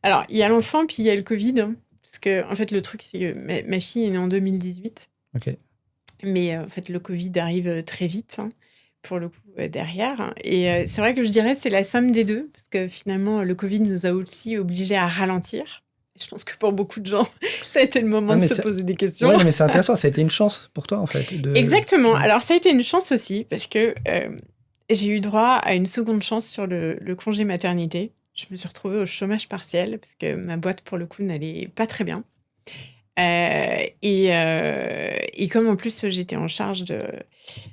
Alors, il y a l'enfant, puis il y a le Covid. Hein, parce que, en fait, le truc, c'est que ma fille est née en 2018. Ok. Mais en fait, le Covid arrive très vite, hein, pour le coup, derrière. Hein. Et c'est vrai que je dirais c'est la somme des deux. Parce que finalement, le Covid nous a aussi obligés à ralentir. Et je pense que pour beaucoup de gens, ça a été le moment Non, de mais se poser des questions. ouais, non, mais c'est intéressant. Ça a été une chance pour toi, en fait. Exactement. Ouais. Alors, ça a été une chance aussi. Parce que j'ai eu droit à une seconde chance sur le congé maternité. Je me suis retrouvée au chômage partiel. Parce que ma boîte, pour le coup, n'allait pas très bien. Et comme en plus j'étais en charge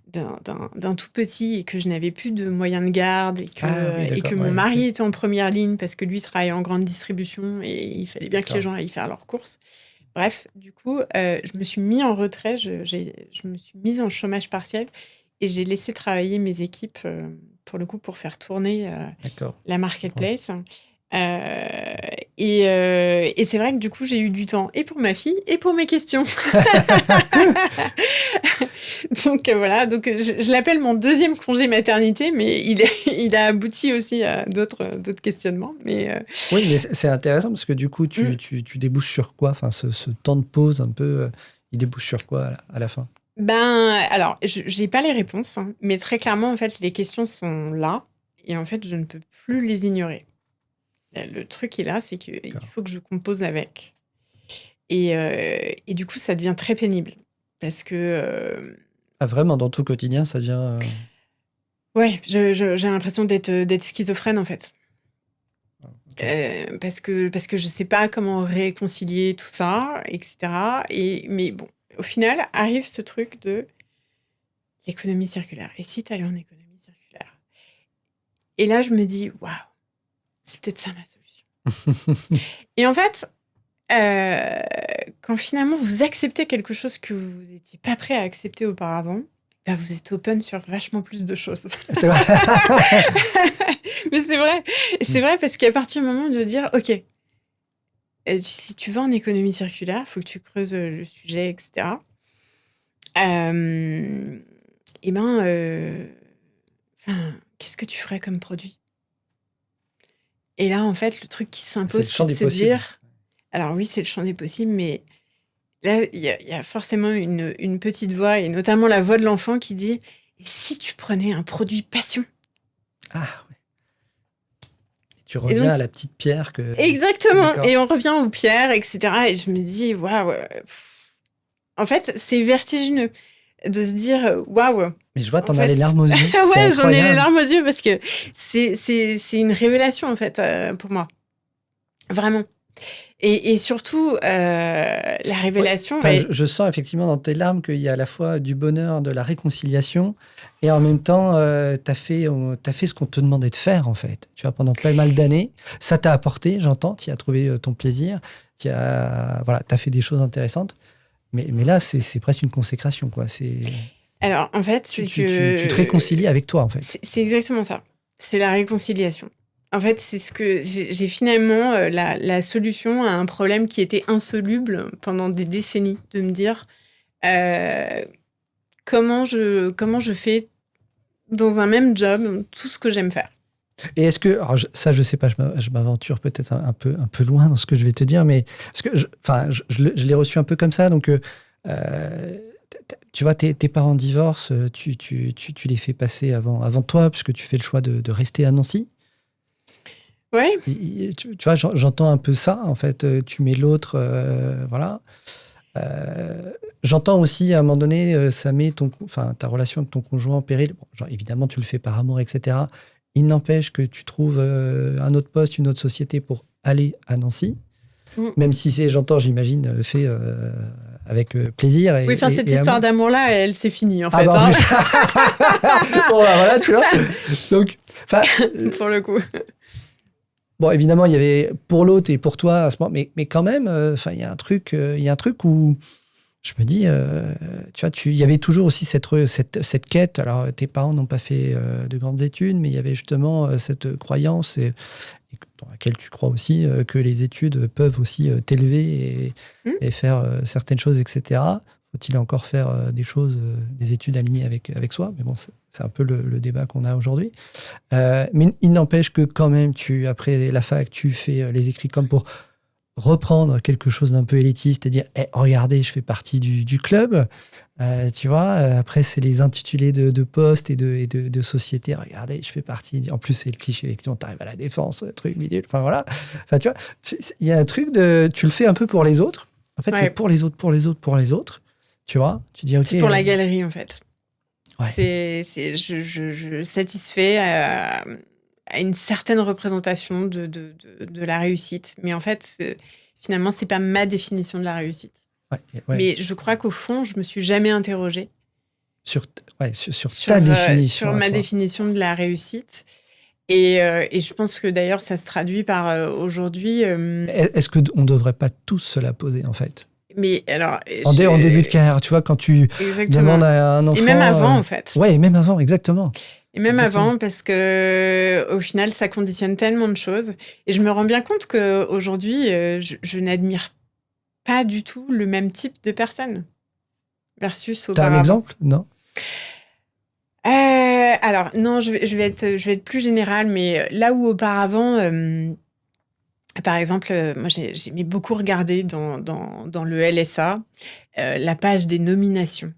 d'un tout petit et que je n'avais plus de moyens de garde Ah oui, et que d'accord. mon Ouais, ok. mari était en première ligne parce que lui travaillait en grande distribution et il fallait bien que les D'accord. gens aillent faire leurs courses. Bref, du coup, je me suis mis en retrait, je me suis mise en chômage partiel et j'ai laissé travailler mes équipes pour le coup pour faire tourner D'accord. la Je comprends. marketplace. Et c'est vrai que du coup, j'ai eu du temps et pour ma fille et pour mes questions. Donc voilà, donc je l'appelle mon deuxième congé maternité, mais il a abouti aussi à d'autres questionnements. Mais Oui, mais c'est intéressant parce que du coup, mm, tu débouches sur quoi? Enfin, ce temps de pause un peu, il débouche sur quoi à la fin? ben, alors, j'ai pas les réponses, hein, mais très clairement, en fait, les questions sont là et en fait, je ne peux plus les ignorer. Le truc est là, c'est qu'il D'accord. faut que je compose avec. Et du coup, ça devient très pénible. Parce que, Ah, vraiment, dans tout quotidien, ça devient. ouais, j'ai l'impression d'être schizophrène, en fait. Parce que je sais pas comment réconcilier tout ça, etc. Mais bon, au final, arrive ce truc de l'économie circulaire. Et si tu allais en économie circulaire? Et là, je me dis, waouh, c'est peut-être ça ma solution. Et en fait, quand finalement vous acceptez quelque chose que vous n'étiez pas prêt à accepter auparavant, bah vous êtes open sur vachement plus de choses. C'est vrai. Mais c'est vrai. C'est vrai parce qu'à partir du moment de dire, OK, si tu vas en économie circulaire, il faut que tu creuses le sujet, etc. Et ben, qu'est-ce que tu ferais comme produit? Et là, en fait, le truc qui C'est le s'impose, champ c'est de des se possibles. dire, alors oui, c'est le champ des possibles, mais là, il y a forcément une petite voix, et notamment la voix de l'enfant qui dit, et si tu prenais un produit passion? Ah, ouais. Tu Et reviens donc, à la petite pierre que... exactement. D'accord. Et on revient aux pierres, etc. Et je me dis, waouh. En fait, c'est vertigineux de se dire, waouh. Mais je vois, En t'en as les fait, larmes aux yeux. C'est ouais, j'en ai les incroyable. larmes aux yeux parce que c'est une révélation, en fait, pour moi. Vraiment. Et surtout, la révélation. Enfin, je sens effectivement dans tes larmes qu'il y a à la fois du bonheur, de la réconciliation, et en même temps, t'as fait ce qu'on te demandait de faire, en fait. Tu vois, pendant pas mal d'années, ça t'a apporté, j'entends, tu as trouvé ton plaisir, t'as fait des choses intéressantes, mais là, c'est presque une consécration, quoi. Alors, en fait, Tu c'est te réconcilies avec toi, en fait. C'est exactement ça. C'est la réconciliation. En fait, c'est ce que j'ai finalement la solution à un problème qui était insoluble pendant des décennies, de me dire comment je fais dans un même job tout ce que j'aime faire. Et est-ce que, alors ça, je sais pas, je m'aventure peut-être un peu loin dans ce que je vais te dire, mais parce que je l'ai reçu un peu comme ça, donc tu vois, tes parents divorcent, tu les fais passer avant toi, puisque tu fais le choix de rester à Nancy. Ouais. Tu vois, j'entends un peu ça, en fait, tu mets l'autre, voilà. J'entends aussi, à un moment donné, ça met ta relation avec ton conjoint en péril. Bon, genre, évidemment, tu le fais par amour, etc. Il n'empêche que tu trouves un autre poste, une autre société pour aller à Nancy. Même si j'entends, j'imagine, fait avec plaisir. Oui, enfin, cette histoire d'amour-là, elle s'est finie, en fait. Bah, hein. Bon, bah, voilà, tu vois. Donc, pour le coup. Bon, évidemment, il y avait pour l'autre et pour toi à ce moment, mais quand même, il y a un truc où je me dis, tu vois, il y avait toujours aussi cette quête. Alors, tes parents n'ont pas fait de grandes études, mais il y avait justement cette croyance et dans laquelle tu crois aussi que les études peuvent aussi t'élever et faire certaines choses, etc. Faut-il encore faire des études alignées avec soi? Mais bon, c'est un peu le débat qu'on a aujourd'hui. Mais il n'empêche que quand même, après la fac, tu fais les écrits comme pour reprendre quelque chose d'un peu élitiste et dire regardez, je fais partie du club. Tu vois, après, c'est les intitulés de postes et de sociétés. Regardez, je fais partie. En plus, c'est le cliché avec tu arrives à la défense, truc, milieu. Enfin, voilà. Enfin, tu vois, il y a un truc tu le fais un peu pour les autres. En fait, c'est pour les autres, pour les autres, pour les autres. Tu vois, tu dis, OK. C'est pour la galerie, en fait. Ouais. Je satisfais à une certaine représentation de la réussite. Mais en fait, finalement, c'est pas ma définition de la réussite. Ouais. Mais je crois qu'au fond, je me suis jamais interrogée sur ta définition. Sur ma définition de la réussite. Et je pense que d'ailleurs, ça se traduit par aujourd'hui... Est-ce qu'on ne devrait pas tous se la poser, en fait? Mais alors... En début de carrière, tu vois, quand tu demandes à un enfant... Et même avant, en fait. Ouais, même avant, exactement. Et même avant, parce que au final, ça conditionne tellement de choses. Et je me rends bien compte qu'aujourd'hui, je n'admire pas du tout le même type de personne versus auparavant. T'as un exemple? Non. Alors, non, je vais être plus générale, mais là où auparavant... par exemple, moi, j'aimais beaucoup regarder dans le LSA la page des nominations.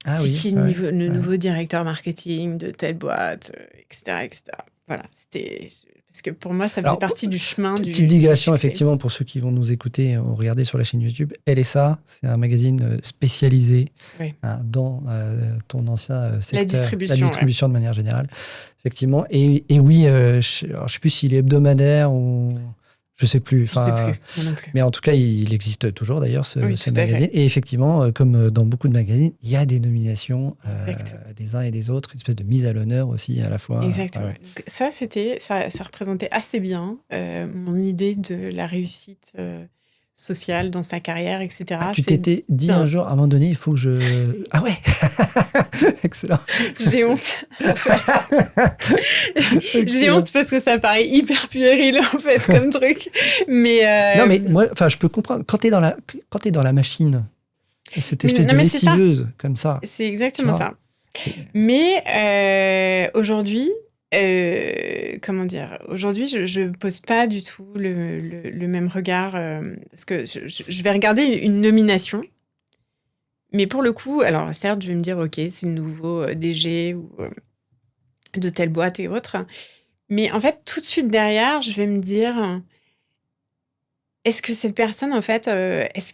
Ah c'est oui, qui le nouveau directeur marketing de telle boîte, etc., etc. voilà, c'était... Parce que pour moi, ça faisait Alors, partie du chemin du petite digression, succès. effectivement, pour ceux qui vont nous écouter ou regarder sur la chaîne YouTube. LSA, c'est un magazine spécialisé Oui. dans ton ancien secteur, distribution, la distribution de manière générale. Effectivement. Et oui, je ne sais plus s'il est hebdomadaire ou... Je sais plus. Je sais plus, moi non plus. Mais en tout cas, il existe toujours d'ailleurs, ce Oui, tout à magazine. fait. Et effectivement, comme dans beaucoup de magazines, il y a des nominations Exactement. des uns et des autres, une espèce de mise à l'honneur aussi à la fois. Exactement. Ouais. Donc, ça représentait assez bien mon idée de la réussite sociale dans sa carrière, etc. Ah, tu t'étais dit un jour, à un moment donné, il faut que je... Ah ouais. Excellent. J'ai honte. En fait. J'ai honte parce que ça paraît hyper puéril, en fait, comme truc. Mais non, mais moi, je peux comprendre. Quand tu es dans la machine, cette espèce de lessiveuse comme ça. C'est exactement ça. Mais aujourd'hui, comment dire, aujourd'hui, je pose pas du tout le même regard parce que je vais regarder une nomination. Mais pour le coup, alors certes, je vais me dire, ok, c'est le nouveau DG ou de telle boîte et autres. Mais en fait, tout de suite derrière, je vais me dire, est-ce que cette personne, en fait, est-ce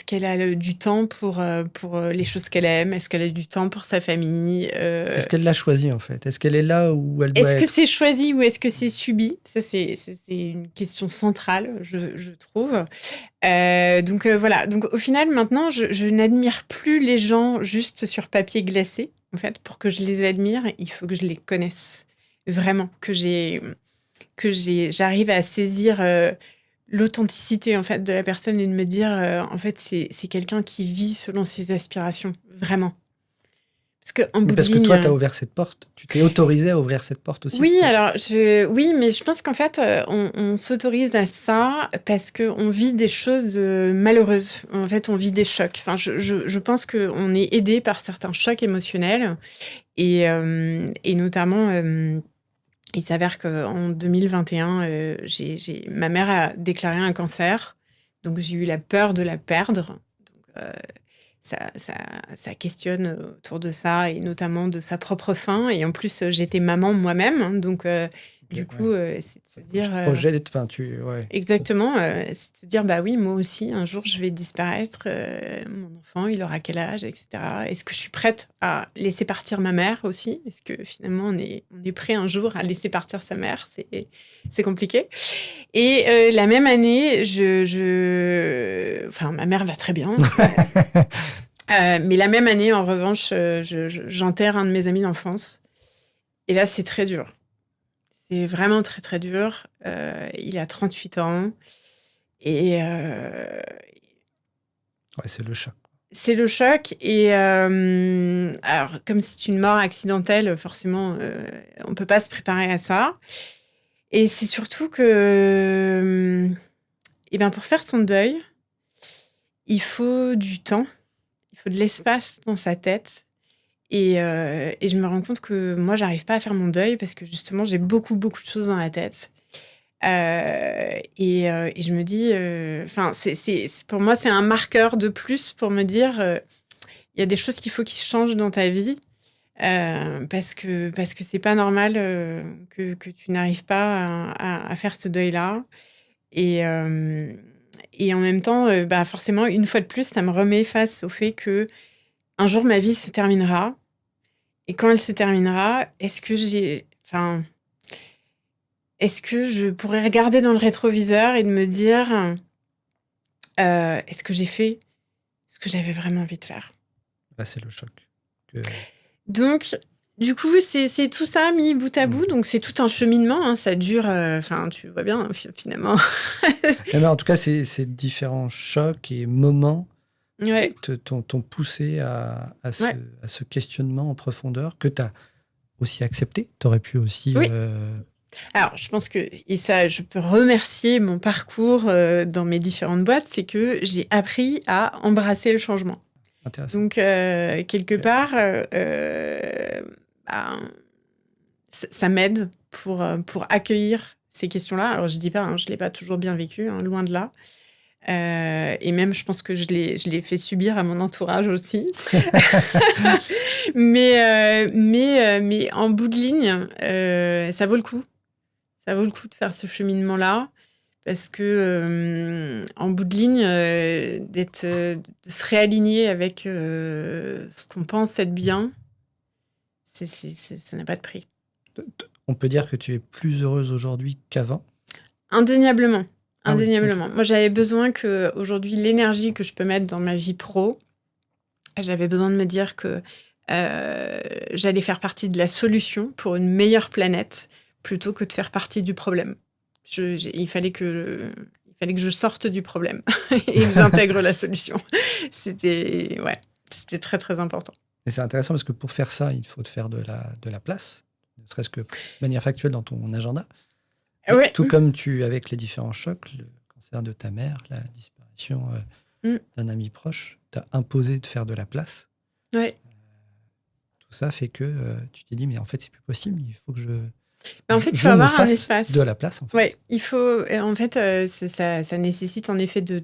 qu'elle a du temps pour les choses qu'elle aime? Est-ce qu'elle a du temps pour sa famille? Est-ce qu'elle l'a choisi, en fait? Est-ce qu'elle est là où elle doit Est-ce être? que c'est choisi ou est-ce que c'est subi? Ça, c'est une question centrale, je trouve. Donc voilà. Donc au final, maintenant, je n'admire plus les gens juste sur papier glacé. En fait, pour que je les admire, il faut que je les connaisse vraiment, que j'arrive à saisir l'authenticité en fait de la personne et de me dire en fait c'est quelqu'un qui vit selon ses aspirations, vraiment. Parce que toi, tu as ouvert cette porte. Tu t'es autorisé à ouvrir cette porte aussi. Oui, alors, oui, mais je pense qu'en fait, on s'autorise à ça parce qu'on vit des choses malheureuses. En fait, on vit des chocs. Enfin, je pense qu'on est aidé par certains chocs émotionnels. Et notamment, il s'avère qu'en 2021, ma mère a déclaré un cancer. Donc, j'ai eu la peur de la perdre. Donc, ça questionne autour de ça et notamment de sa propre fin. Et en plus, j'étais maman moi-même. Donc, du coup, c'est de se dire... Exactement. C'est de se dire, bah oui, moi aussi, un jour, je vais disparaître. Mon enfant, il aura quel âge, etc. Est-ce que je suis prête à laisser partir ma mère aussi? Est-ce que finalement, on est prêt un jour à laisser partir sa mère? C'est compliqué. Et la même année, enfin, ma mère va très bien. Mais la même année, en revanche, j'enterre un de mes amis d'enfance. Et là, c'est très dur. C'est vraiment très, très dur. Il a 38 ans. Et... Ouais, c'est le choc. C'est le choc. Et alors, comme c'est une mort accidentelle, forcément, on ne peut pas se préparer à ça. Et c'est surtout que... pour faire son deuil, il faut du temps. Il faut de l'espace dans sa tête. Et je me rends compte que moi, j'arrive pas à faire mon deuil parce que justement, j'ai beaucoup, beaucoup de choses dans la tête. Et je me dis, pour moi, c'est un marqueur de plus pour me dire, il y a des choses qu'il faut qu'ils changent dans ta vie parce que c'est pas normal que tu n'arrives pas à faire ce deuil-là. Et en même temps, forcément, une fois de plus, ça me remet face au fait que un jour, ma vie se terminera. Et quand elle se terminera, est-ce que je pourrais regarder dans le rétroviseur et de me dire est-ce que j'ai fait ce que j'avais vraiment envie de faire? Là, c'est le choc. Donc, du coup, c'est tout ça mis bout à bout. Donc, c'est tout un cheminement. Hein, ça dure... tu vois bien, finalement. Mais en tout cas, ces différents chocs et moments t'ont poussé à ce questionnement en profondeur que tu as aussi accepté. Tu aurais pu aussi... Oui. Alors, je pense que, et ça, je peux remercier mon parcours dans mes différentes boîtes, c'est que j'ai appris à embrasser le changement. Intéressant. Donc, quelque part, ça m'aide pour accueillir ces questions-là. Alors, je dis pas, je l'ai pas toujours bien vécu, loin de là. Et même, je pense que je l'ai fait subir à mon entourage aussi. mais en bout de ligne, ça vaut le coup. Ça vaut le coup de faire ce cheminement-là. Parce que en bout de ligne, de se réaligner avec ce qu'on pense être bien, ça n'a pas de prix. On peut dire que tu es plus heureuse aujourd'hui qu'avant? Indéniablement. Ah oui, Indéniablement. Moi, j'avais besoin que, aujourd'hui, l'énergie que je peux mettre dans ma vie pro, j'avais besoin de me dire que j'allais faire partie de la solution pour une meilleure planète plutôt que de faire partie du problème. Il fallait que je sorte du problème et que j'intègre la solution. C'était très, très important. Et c'est intéressant parce que pour faire ça, il faut te faire de la place, ne serait-ce que de manière factuelle dans ton agenda. Ouais. Tout comme avec les différents chocs, le cancer de ta mère, la disparition d'un ami proche, t'as imposé de faire de la place. Ouais. Tout ça fait que tu t'es dit, mais en fait, c'est plus possible, il faut que en fait, il faut avoir un espace. De la place, en fait. Ouais, il faut. En fait, ça nécessite en effet de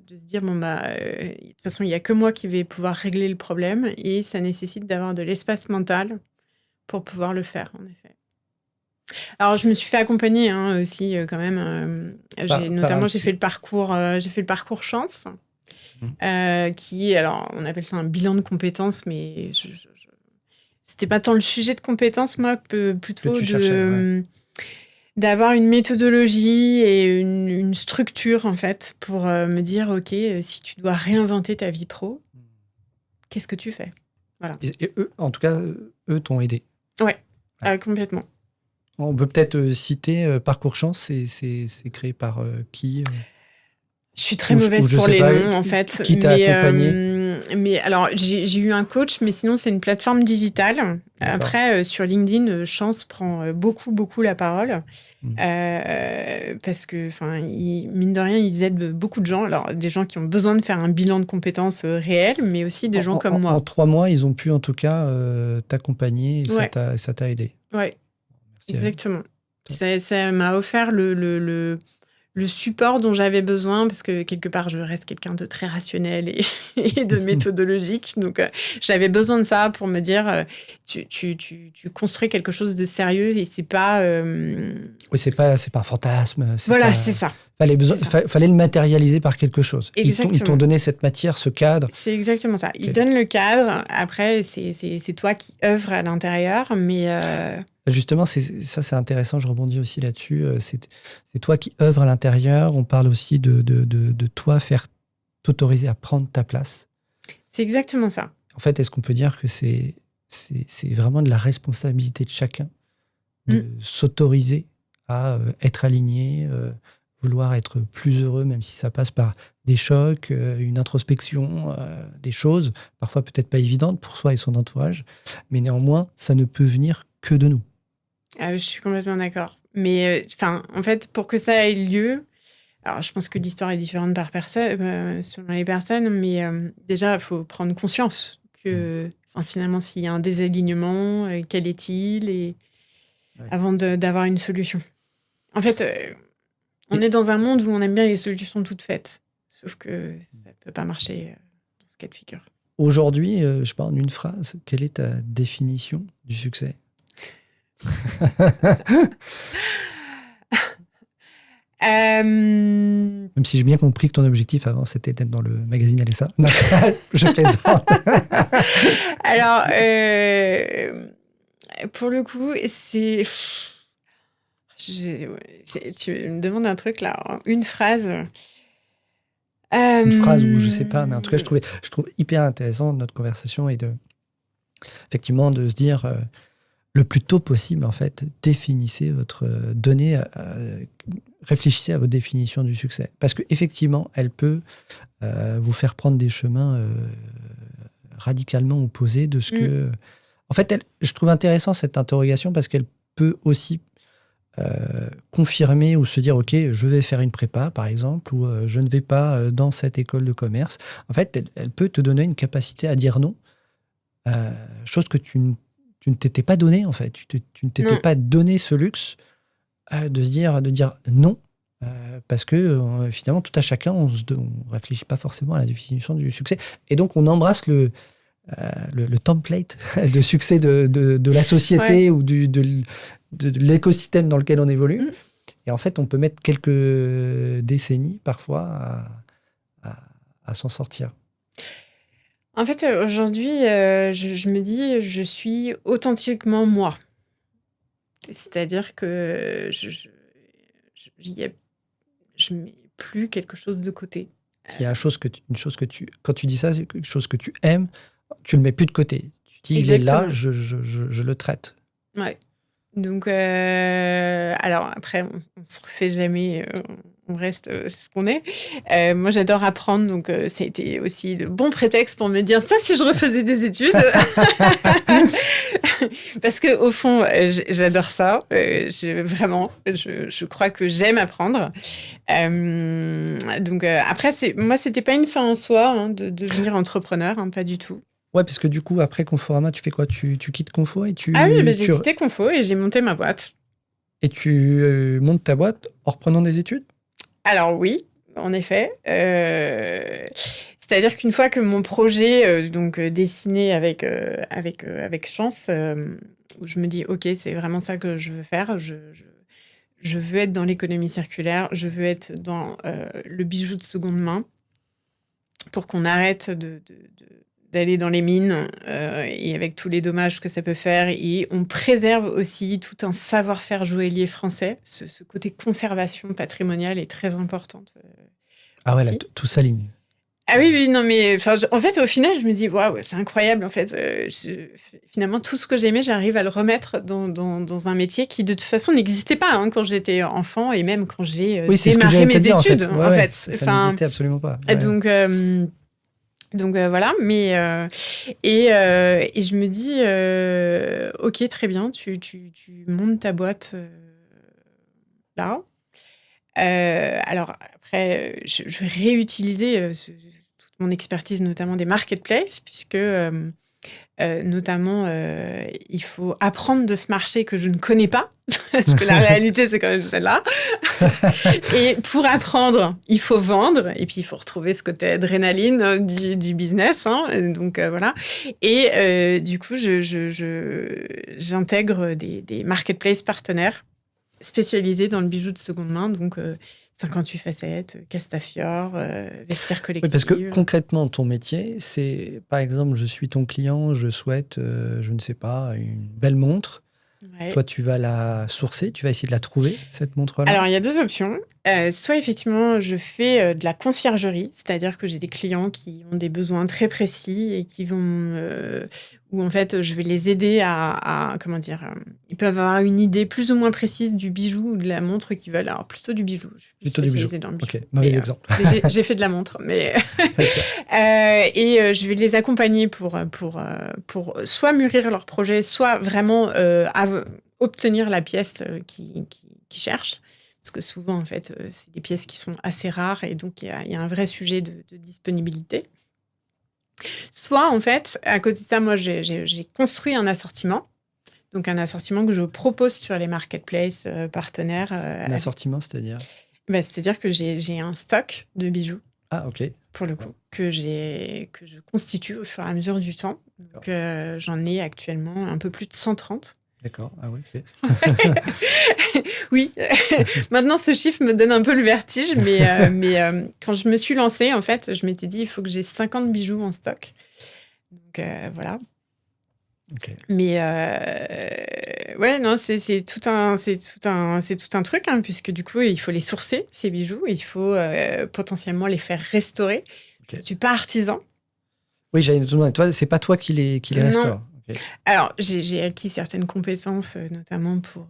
se dire bon de toute façon, il y a que moi qui vais pouvoir régler le problème, et ça nécessite d'avoir de l'espace mental pour pouvoir le faire, en effet. Alors, je me suis fait accompagner aussi quand même. J'ai fait le parcours chance, qui, alors, on appelle ça un bilan de compétences, mais c'était pas tant le sujet de compétences, moi, plutôt d'avoir une méthodologie et une structure, en fait, pour me dire, OK, si tu dois réinventer ta vie pro, qu'est-ce que tu fais? Voilà. Et eux, en tout cas, eux t'ont aidé. Ouais. Complètement. On peut peut-être citer Parcours Chance, c'est créé par qui? Je suis très mauvaise pour les noms, en fait. Qui t'a accompagné? Mais alors, j'ai eu un coach, mais sinon, c'est une plateforme digitale. D'accord. Après, sur LinkedIn, Chance prend beaucoup, beaucoup la parole. Parce que, mine de rien, ils aident beaucoup de gens. Alors, des gens qui ont besoin de faire un bilan de compétences réel, mais aussi des gens comme moi. En 3 mois, ils ont pu, en tout cas, t'accompagner et Ouais. ça t'a aidé. Ouais, Merci. exactement. Ça m'a offert le support dont j'avais besoin, parce que quelque part, je reste quelqu'un de très rationnel et de méthodologique. Donc, j'avais besoin de ça pour me dire, tu construis quelque chose de sérieux et c'est pas... Oui, c'est pas un fantasme. Voilà, c'est ça. Fallait le matérialiser par quelque chose. Ils t'ont donné cette matière, ce cadre. C'est exactement ça. Ils donnent le cadre. Après, c'est toi qui œuvres à l'intérieur, mais... Justement, c'est intéressant, je rebondis aussi là-dessus. C'est toi qui œuvres à l'intérieur. On parle aussi de toi t'autoriser à prendre ta place. C'est exactement ça. En fait, est-ce qu'on peut dire que c'est vraiment de la responsabilité de chacun de s'autoriser à être aligné, vouloir être plus heureux, même si ça passe par des chocs, une introspection, des choses, parfois peut-être pas évidentes pour soi et son entourage, mais néanmoins, ça ne peut venir que de nous. Je suis complètement d'accord. Mais en fait, pour que ça ait lieu, alors je pense que l'histoire est différente par personne, selon les personnes, mais déjà, il faut prendre conscience que finalement, s'il y a un désalignement, quel est-il, et avant d'avoir une solution. En fait, on est dans un monde où on aime bien les solutions toutes faites, sauf que ça ne peut pas marcher dans ce cas de figure. Aujourd'hui, je parle en une phrase, quelle est ta définition du succès? Même si j'ai bien compris que ton objectif avant c'était d'être dans le magazine LSA. Non, je plaisante. Alors, pour le coup, tu me demandes un truc là, une phrase. Une phrase où je sais pas, mais en tout cas je trouve hyper intéressant notre conversation et effectivement de se dire le plus tôt possible en fait, réfléchissez à votre définition du succès, parce que effectivement elle peut vous faire prendre des chemins radicalement opposés de ce que. En fait, je trouve intéressant cette interrogation parce qu'elle peut aussi confirmer ou se dire ok, je vais faire une prépa par exemple, ou je ne vais pas dans cette école de commerce. En fait, elle peut te donner une capacité à dire non, chose que tu ne t'étais pas donné en fait. Tu ne t'étais pas donné ce luxe de dire non Parce que finalement, tout à chacun, on réfléchit pas forcément à la définition du succès. Et donc, on embrasse le template de succès de la société ou de l'écosystème dans lequel on évolue. Et en fait, on peut mettre quelques décennies parfois à s'en sortir. En fait, aujourd'hui, je me dis, je suis authentiquement moi. C'est-à-dire que je mets plus quelque chose de côté. S'il y a une chose que tu, quand tu dis ça, c'est quelque chose que tu aimes, tu le mets plus de côté. Tu dis, Exactement. il est là, je le traite. Ouais. Donc, alors après, on se refait jamais, on reste ce qu'on est. Moi, j'adore apprendre, donc ça a été aussi le bon prétexte pour me dire, tiens, si je refaisais des études. Parce que au fond, j'adore ça. Je crois que j'aime apprendre. Donc après, moi, c'était pas une fin en soi de devenir entrepreneur, pas du tout. Ouais, parce que du coup, après Conforama, tu fais quoi? Tu quittes Confo et tu... Ah oui, j'ai quitté Confo et j'ai monté ma boîte. Et tu montes ta boîte en reprenant des études? Alors oui, en effet. C'est-à-dire qu'une fois que mon projet, dessiné avec chance, où je me dis, OK, c'est vraiment ça que je veux faire, je veux être dans l'économie circulaire, je veux être dans le bijou de seconde main pour qu'on arrête d'aller dans les mines et avec tous les dommages que ça peut faire. Et on préserve aussi tout un savoir-faire joaillier français. Ce côté conservation patrimoniale est très importante. Ah ouais, là, tout s'aligne. Ah oui, non, mais en fait, au final, je me dis, waouh, c'est incroyable. En fait, finalement, tout ce que j'aimais, j'arrive à le remettre dans un métier qui, de toute façon, n'existait pas quand j'étais enfant et même quand j'ai démarré mes études. En fait. Ça n'existait absolument pas. Ouais. Donc voilà, mais et je me dis, ok, très bien, tu montes ta boîte là. Alors après, je vais réutiliser toute mon expertise, notamment des marketplaces, puisque notamment, il faut apprendre de ce marché que je ne connais pas, parce que la réalité, c'est quand même celle-là. Et pour apprendre, il faut vendre, et puis il faut retrouver ce côté adrénaline du business. Donc voilà. Et du coup, j'intègre des marketplaces partenaires spécialisés dans le bijou de seconde main, donc 58 facettes, Castafiore, Vestiaire Collective. Oui, parce que concrètement, ton métier, c'est, par exemple, je suis ton client, je souhaite, je ne sais pas, une belle montre. Ouais. Toi, tu vas la sourcer, tu vas essayer de la trouver, cette montre-là? Alors, il y a deux options. Soit, effectivement, je fais de la conciergerie, c'est-à-dire que j'ai des clients qui ont des besoins très précis et qui vont... où, en fait, je vais les aider à comment dire... ils peuvent avoir une idée plus ou moins précise du bijou ou de la montre qu'ils veulent. Alors, plutôt du bijou. Je suis plutôt du bijou. Dans le bijou. Ok, mauvais exemple. J'ai fait de la montre, mais... et je vais les accompagner pour soit mûrir leur projet, soit vraiment obtenir la pièce qu'ils cherchent. Parce que souvent, en fait, c'est des pièces qui sont assez rares et donc il y a un vrai sujet de disponibilité. Soit, en fait, à côté de ça, moi, j'ai construit un assortiment. Donc, un assortiment que je propose sur les marketplaces partenaires. Un assortiment, c'est-à-dire? C'est-à-dire que j'ai un stock de bijoux. Ah, ok. Pour le coup, que je constitue au fur et à mesure du temps. Donc, j'en ai actuellement un peu plus de 130. D'accord, ah oui. Oui, maintenant ce chiffre me donne un peu le vertige, mais quand je me suis lancée, en fait, je m'étais dit il faut que j'ai 50 bijoux en stock. Donc voilà. Okay. Mais ouais, non, c'est tout un truc, puisque du coup, il faut les sourcer, ces bijoux, et il faut potentiellement les faire restaurer. Okay. Je ne suis pas artisan. Oui, j'allais te demander, toi, c'est pas toi qui les restaure. Okay. Alors, j'ai acquis certaines compétences, notamment pour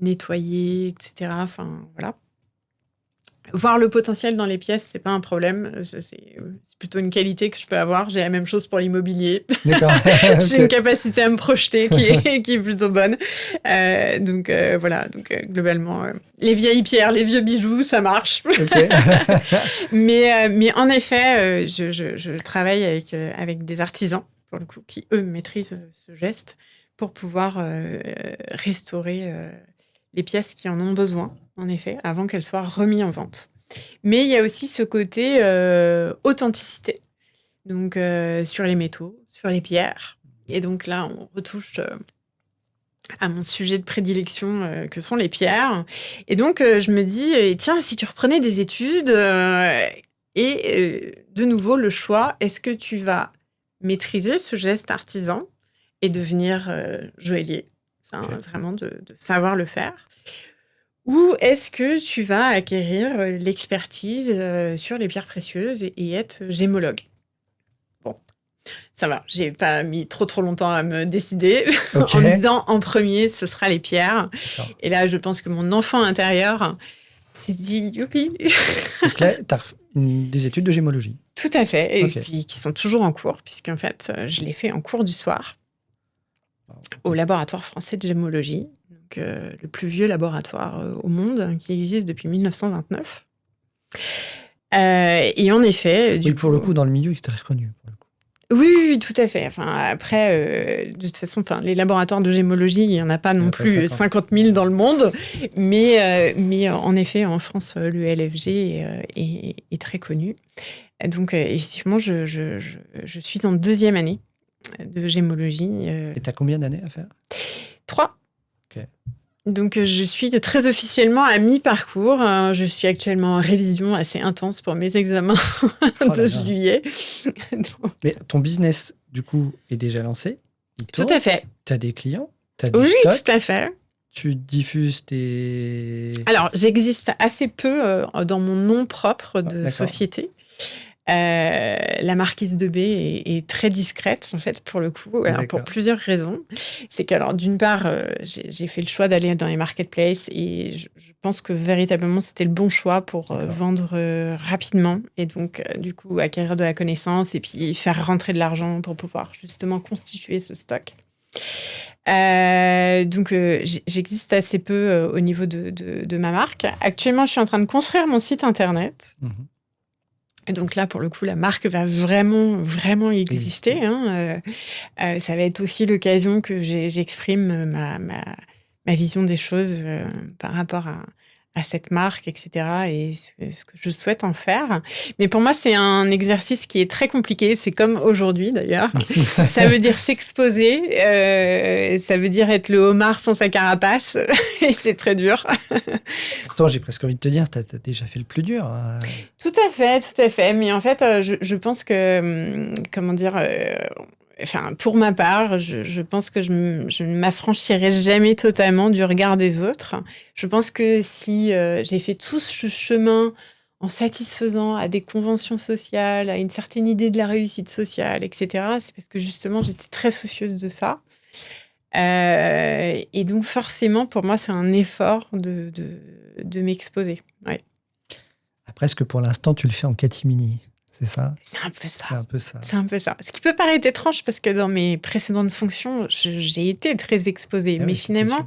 nettoyer, etc. Enfin, voilà. Voir le potentiel dans les pièces, c'est pas un problème. C'est plutôt une qualité que je peux avoir. J'ai la même chose pour l'immobilier. D'accord. J'ai une capacité à me projeter qui est plutôt bonne. Donc voilà. Donc globalement, les vieilles pierres, les vieux bijoux, ça marche. Okay. mais en effet, je travaille avec des artisans pour le coup qui eux maîtrisent ce geste pour pouvoir restaurer les pièces qui en ont besoin, en effet, avant qu'elles soient remises en vente. Mais il y a aussi ce côté authenticité, donc sur les métaux, sur les pierres. Et donc là, on retouche à mon sujet de prédilection que sont les pierres. Et donc, je me dis, tiens, si tu reprenais des études, de nouveau, le choix, est-ce que tu vas maîtriser ce geste artisan et devenir joaillier, vraiment de savoir le faire, ou est-ce que tu vas acquérir l'expertise sur les pierres précieuses et être gémologue? Bon, ça va, j'ai pas mis trop longtemps à me décider en me disant en premier ce sera les pierres. D'accord. Et là je pense que mon enfant intérieur s'est dit youpi. Donc là tu as des études de gémologie. Tout à fait, et puis qui sont toujours en cours, puisqu'en fait je l'ai fait en cours du soir au laboratoire français de gémologie, donc, le plus vieux laboratoire au monde, qui existe depuis 1929. Et en effet... pour le coup, dans le milieu, il est très reconnu. Oui, tout à fait. Enfin, après, de toute façon, les laboratoires de gémologie, il n'y en a pas non plus 50 000 dans le monde. Mais en effet, en France, le LFG est très connu. Donc, effectivement, je suis en 2e année de gémologie. Et tu as combien d'années à faire? 3. Okay. Donc, je suis très officiellement à mi-parcours. Je suis actuellement en révision assez intense pour mes examens de juillet. Donc... Mais ton business, du coup, est déjà lancé? Tout à fait. Tu as des clients? T'as du oui, stock, tout à fait. Tu diffuses tes... Alors, j'existe assez peu dans mon nom propre de société. La marquise de B est très discrète, en fait, pour le coup, pour plusieurs raisons. C'est qu'alors, d'une part, j'ai fait le choix d'aller dans les marketplaces et je pense que véritablement, c'était le bon choix pour vendre rapidement et donc, du coup, acquérir de la connaissance et puis faire rentrer de l'argent pour pouvoir justement constituer ce stock. Donc, j'existe assez peu au niveau de ma marque. Actuellement, je suis en train de construire mon site internet. Et donc là, pour le coup, la marque va vraiment exister. Ça va être aussi l'occasion que j'exprime ma vision des choses par rapport à cette marque, etc. et ce que je souhaite en faire. Mais pour moi, c'est un exercice qui est très compliqué. C'est comme aujourd'hui, d'ailleurs. Ça veut dire s'exposer. Ça veut dire être le homard sans sa carapace. Et c'est très dur. Pourtant, j'ai presque envie de te dire, tu as déjà fait le plus dur. Tout à fait. Mais en fait, je pense que... comment dire... pour ma part, je pense que je ne m'affranchirai jamais totalement du regard des autres. Je pense que si j'ai fait tout ce chemin en satisfaisant à des conventions sociales, à une certaine idée de la réussite sociale, etc., c'est parce que justement, j'étais très soucieuse de ça. Et donc, forcément, pour moi, c'est un effort de m'exposer. Ouais. Après, est-ce que pour l'instant, tu le fais en catimini ? C'est ça? C'est un peu ça. Ce qui peut paraître étrange parce que dans mes précédentes fonctions, j'ai été très exposée. Mais finalement,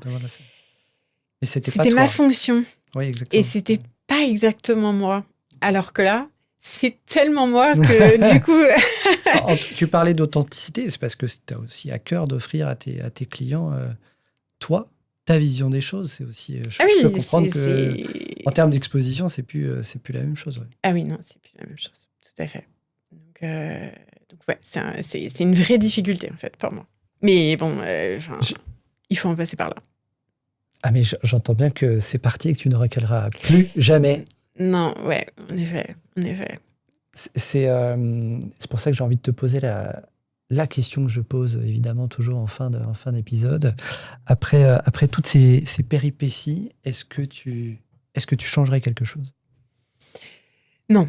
c'était ma fonction. Oui, exactement. Et c'était pas exactement moi. Alors que là, c'est tellement moi que du coup... Tu parlais d'authenticité, c'est parce que tu as aussi à cœur d'offrir à tes clients, toi, ta vision des choses. C'est aussi, je peux comprendre en termes d'exposition, c'est plus la même chose. Ouais. Ah oui, non, c'est plus la même chose. Tout à fait. Donc ouais, c'est une vraie difficulté, en fait, pour moi. Mais bon, il faut en passer par là. Ah, mais j'entends bien que c'est parti et que tu ne recaleras plus jamais. Non, ouais, en effet. C'est pour ça que j'ai envie de te poser la question que je pose, évidemment, toujours en fin d'épisode. Après toutes ces péripéties, est-ce que tu changerais quelque chose? Non.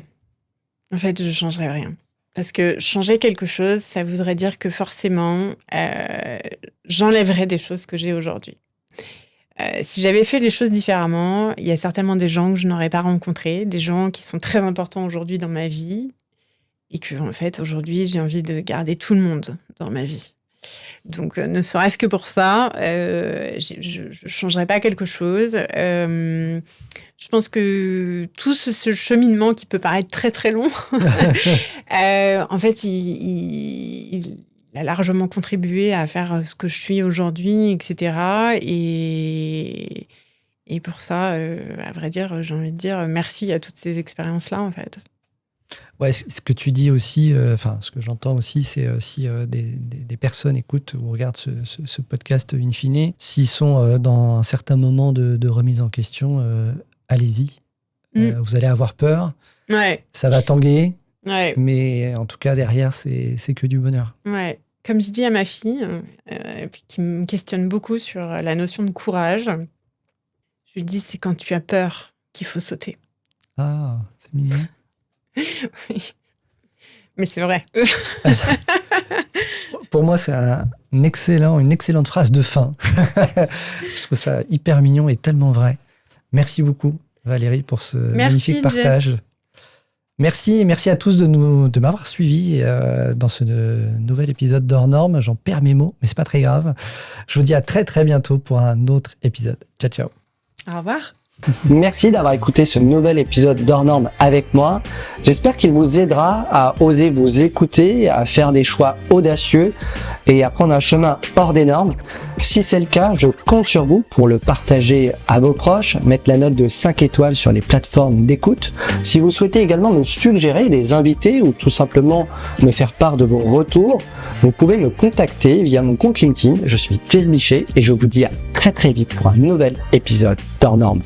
En fait, je ne changerais rien. Parce que changer quelque chose, ça voudrait dire que forcément, j'enlèverais des choses que j'ai aujourd'hui. Si j'avais fait les choses différemment, il y a certainement des gens que je n'aurais pas rencontrés, des gens qui sont très importants aujourd'hui dans ma vie, et que, en fait, aujourd'hui, j'ai envie de garder tout le monde dans ma vie. Donc, ne serait-ce que pour ça, je ne changerais pas quelque chose. Je pense que tout ce cheminement qui peut paraître très, très long, en fait, il a largement contribué à faire ce que je suis aujourd'hui, etc. Et Et pour ça, à vrai dire, j'ai envie de dire merci à toutes ces expériences-là, en fait. Ouais, ce que tu dis aussi, ce que j'entends aussi, c'est si des personnes écoutent ou regardent ce podcast in fine, s'ils sont dans un certain moment de remise en question, allez-y. Vous allez avoir peur, ça va tanguer, mais en tout cas, derrière, c'est que du bonheur. Ouais. Comme je dis à ma fille, qui me questionne beaucoup sur la notion de courage, je lui dis, c'est quand tu as peur qu'il faut sauter. Ah, c'est mignon. Oui. Mais c'est vrai. Pour moi, c'est une excellente phrase de fin. Je trouve ça hyper mignon et tellement vrai. Merci beaucoup, Valérie, pour ce magnifique partage. Jess. Merci à tous de m'avoir suivi dans ce nouvel épisode d'Hors Normes. J'en perds mes mots, mais c'est pas très grave. Je vous dis à très très bientôt pour un autre épisode. Ciao, ciao. Au revoir. Merci d'avoir écouté ce nouvel épisode d'Hors Normes avec moi. J'espère qu'il vous aidera à oser vous écouter, à faire des choix audacieux et à prendre un chemin hors des normes. Si c'est le cas, je compte sur vous pour le partager à vos proches, mettre la note de 5 étoiles sur les plateformes d'écoute. Si vous souhaitez également me suggérer des invités ou tout simplement me faire part de vos retours, vous pouvez me contacter via mon compte LinkedIn. Je suis Jess Bichet et je vous dis à très très vite pour un nouvel épisode d'Hors Normes.